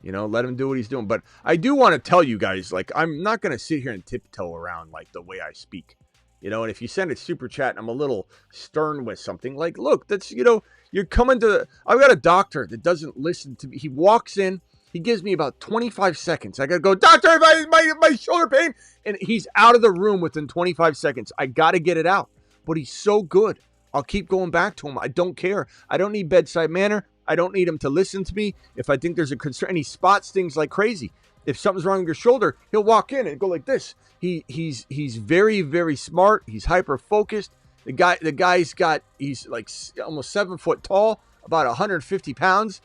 You know, let him do what he's doing. But I do want to tell you guys, like, I'm not going to sit here and tiptoe around, like, the way I speak. You know, and if you send a super chat and I'm a little stern with something, like, look, that's, you know, you're coming to, I've got a doctor that doesn't listen to me. He walks in, he gives me about 25 seconds. I got to go, doctor, my shoulder pain. And he's out of the room within 25 seconds. I got to get it out. But he's so good. I'll keep going back to him. I don't care. I don't need bedside manner. I don't need him to listen to me. If I think there's a concern, and he spots things like crazy. If something's wrong with your shoulder, he'll walk in and go like this. He's very, very smart. He's hyper focused. He's like almost 7 foot tall, about 150 pounds.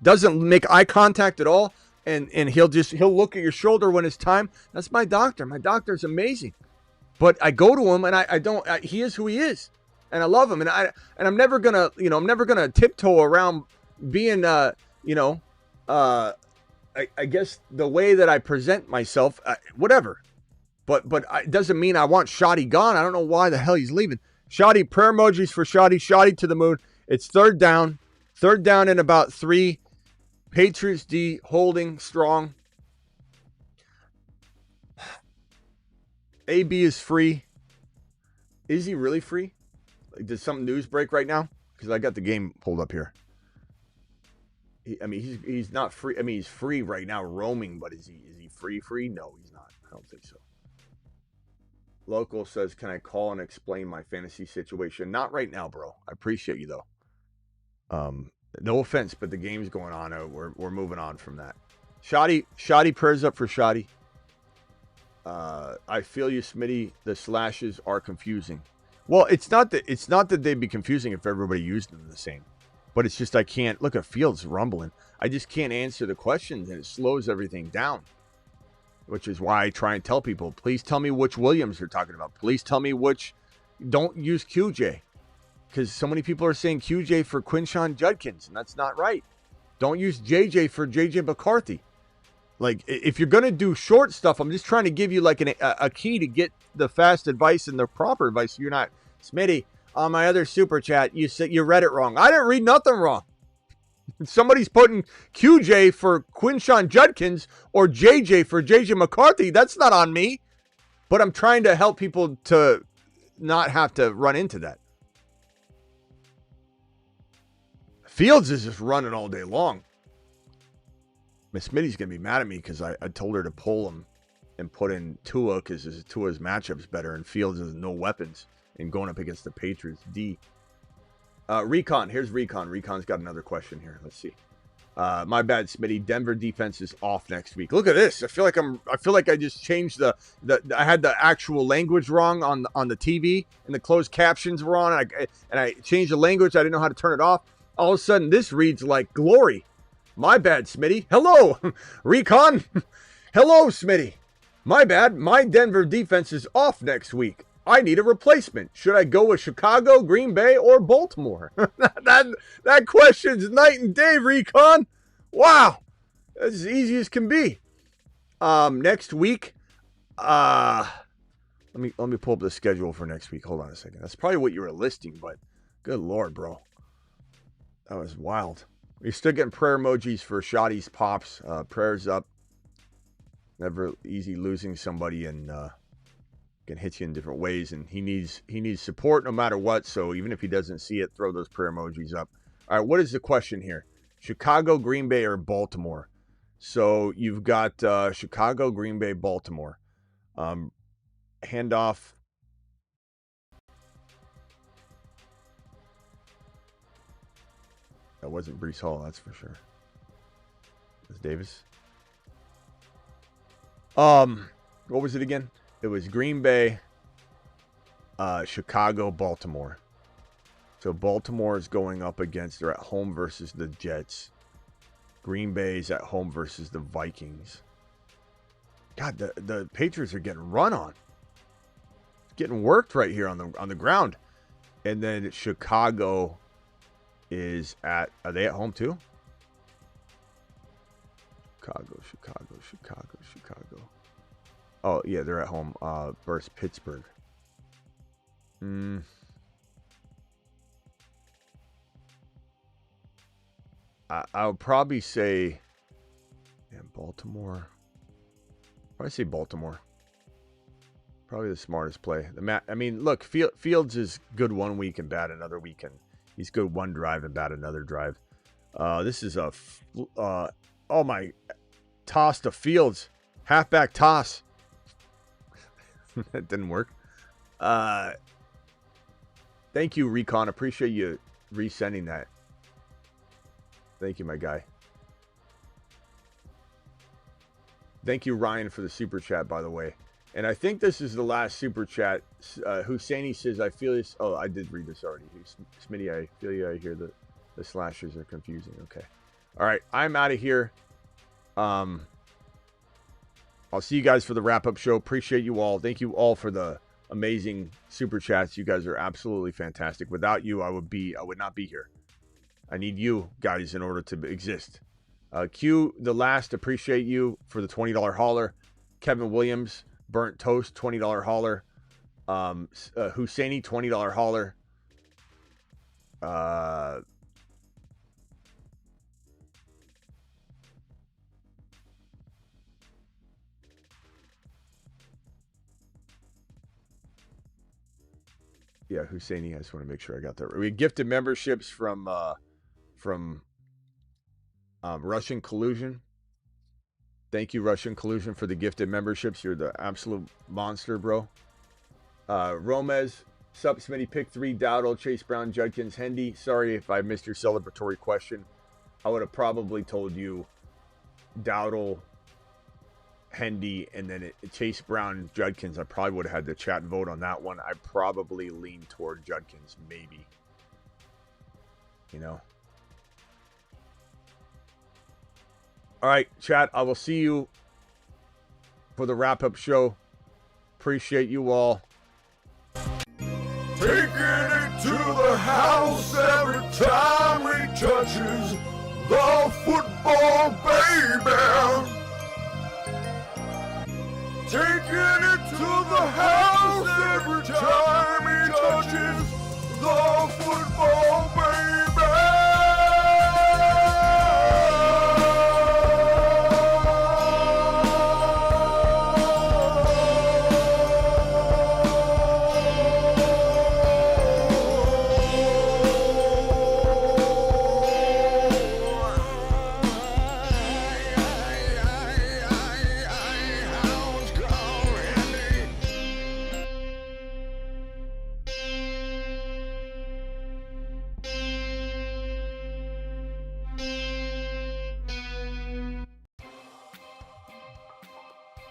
Doesn't make eye contact at all. And he'll look at your shoulder when it's time. That's my doctor. My doctor's amazing. But I go to him and he is who he is. And I love him. And I'm never gonna tiptoe around being I guess the way that I present myself, whatever. But it doesn't mean I want Shotty gone. I don't know why the hell he's leaving. Shotty, prayer emojis for Shotty. Shotty to the moon. It's third down. Third down in about 3. Patriots D holding strong. AB is free. Is he really free? Like, did some news break right now? Because I got the game pulled up here. He's not free. I mean, he's free right now roaming, but is he free? No, he's not. I don't think so. Local says, can I call and explain my fantasy situation? Not right now, bro. I appreciate you, though. No offense, but the game's going on. We're moving on from that. Shotty, prayers up for Shotty. I feel you, Smitty. The slashes are confusing. Well, it's not that they'd be confusing if everybody used them the same. But it's just I can't look at Fields rumbling. I just can't answer the questions, and it slows everything down. Which is why I try and tell people, please tell me which Williams you're talking about. Please tell me which. Don't use QJ. Because so many people are saying QJ for Quinshon Judkins, and that's not right. Don't use JJ for JJ McCarthy. Like, if you're going to do short stuff, I'm just trying to give you like a key to get the fast advice and the proper advice. You're not, Smitty, on my other super chat, you said you read it wrong. I didn't read nothing wrong. Somebody's putting QJ for Quinshon Judkins or JJ for JJ McCarthy. That's not on me. But I'm trying to help people to not have to run into that. Fields is just running all day long. Miss Smitty's going to be mad at me because I told her to pull him and put in Tua because Tua's matchup's better and Fields has no weapons and going up against the Patriots D. Recon. Here's Recon. Recon's got another question here. Let's see. My bad, Smitty. Denver defense is off next week. Look at this. I feel like I just changed the I had the actual language wrong on the TV and the closed captions were on and I changed the language. I didn't know how to turn it off. All of a sudden this reads like glory. My bad, Smitty. Hello, Recon. Hello, Smitty. My bad. My Denver defense is off next week. I need a replacement. Should I go with Chicago, Green Bay, or Baltimore? that question's night and day, Recon. Wow. That's as easy as can be. Next week, let me pull up the schedule for next week. Hold on a second. That's probably what you were listing, but good Lord, bro. That was wild. You're still getting prayer emojis for Shotty's pops. Prayers up. Never easy losing somebody and can hit you in different ways, and he needs support no matter what. So even if he doesn't see it, throw those prayer emojis up. All right, what is the question here? Chicago, Green Bay, or Baltimore? So you've got Chicago, Green Bay, Baltimore. Handoff. That wasn't Breece Hall, that's for sure. It was Davis. What was it again? It was Green Bay, Chicago, Baltimore. So Baltimore is going up against, they're at home versus the Jets. Green Bay's at home versus the Vikings. God, the Patriots are getting run on. Getting worked right here on the ground. And then Chicago is are they at home too? Chicago. Oh, yeah, they're at home versus Pittsburgh. I would probably say Baltimore. Probably say Baltimore. Probably the smartest play. I mean, look, Fields is good one week and bad another week, and he's good one drive and bad another drive. This is oh my, toss to Fields. Halfback toss. That didn't work. Thank you, Recon. Appreciate you resending that. Thank you, my guy. Thank you, Ryan, for the super chat, by the way. And I think this is the last super chat. Husseini says, I feel this. Oh, I did read this already. Smitty, I feel you. I hear the slashers are confusing. Okay. All right. I'm out of here. I'll see you guys for the wrap-up show. Appreciate you all. Thank you all for the amazing super chats. You guys are absolutely fantastic. Without you, I would not be here. I need you guys in order to exist. Q, the last, appreciate you for the $20 hauler. Kevin Williams, Burnt Toast, $20 hauler. Husseini, $20 hauler. Yeah, Husseini, I just want to make sure I got that right. We gifted memberships from Russian Collusion. Thank you, Russian Collusion, for the gifted memberships. You're the absolute monster, bro. Romez, sup, Smitty, pick 3, Dowdle, Chase Brown, Judkins, Hendy. Sorry if I missed your celebratory question. I would have probably told you Dowdle, Hendy, and then Chase Brown, Judkins. I probably would have had the chat vote on that one. I probably lean toward Judkins, maybe. You know. All right, chat. I will see you for the wrap-up show. Appreciate you all. Taking it to the house every time he touches the football, baby. Taking it to the house every time he touches the football, baby.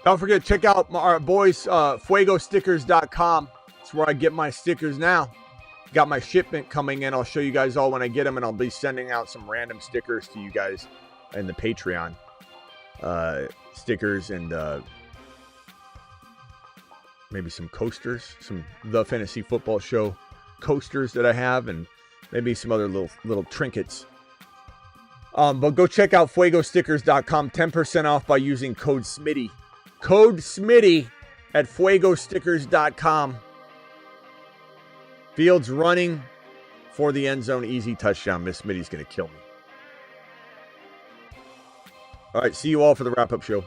Don't forget to check out our boys, fuegostickers.com. That's where I get my stickers now. Got my shipment coming in. I'll show you guys all when I get them, and I'll be sending out some random stickers to you guys in the Patreon. Stickers and maybe some coasters, some The Fantasy Football Show coasters that I have, and maybe some other little trinkets. But go check out fuegostickers.com. 10% off by using code Smitty. Code Smitty at fuegostickers.com. Fields running for the end zone. Easy touchdown. Miss Smitty's going to kill me. All right, see you all for the wrap-up show.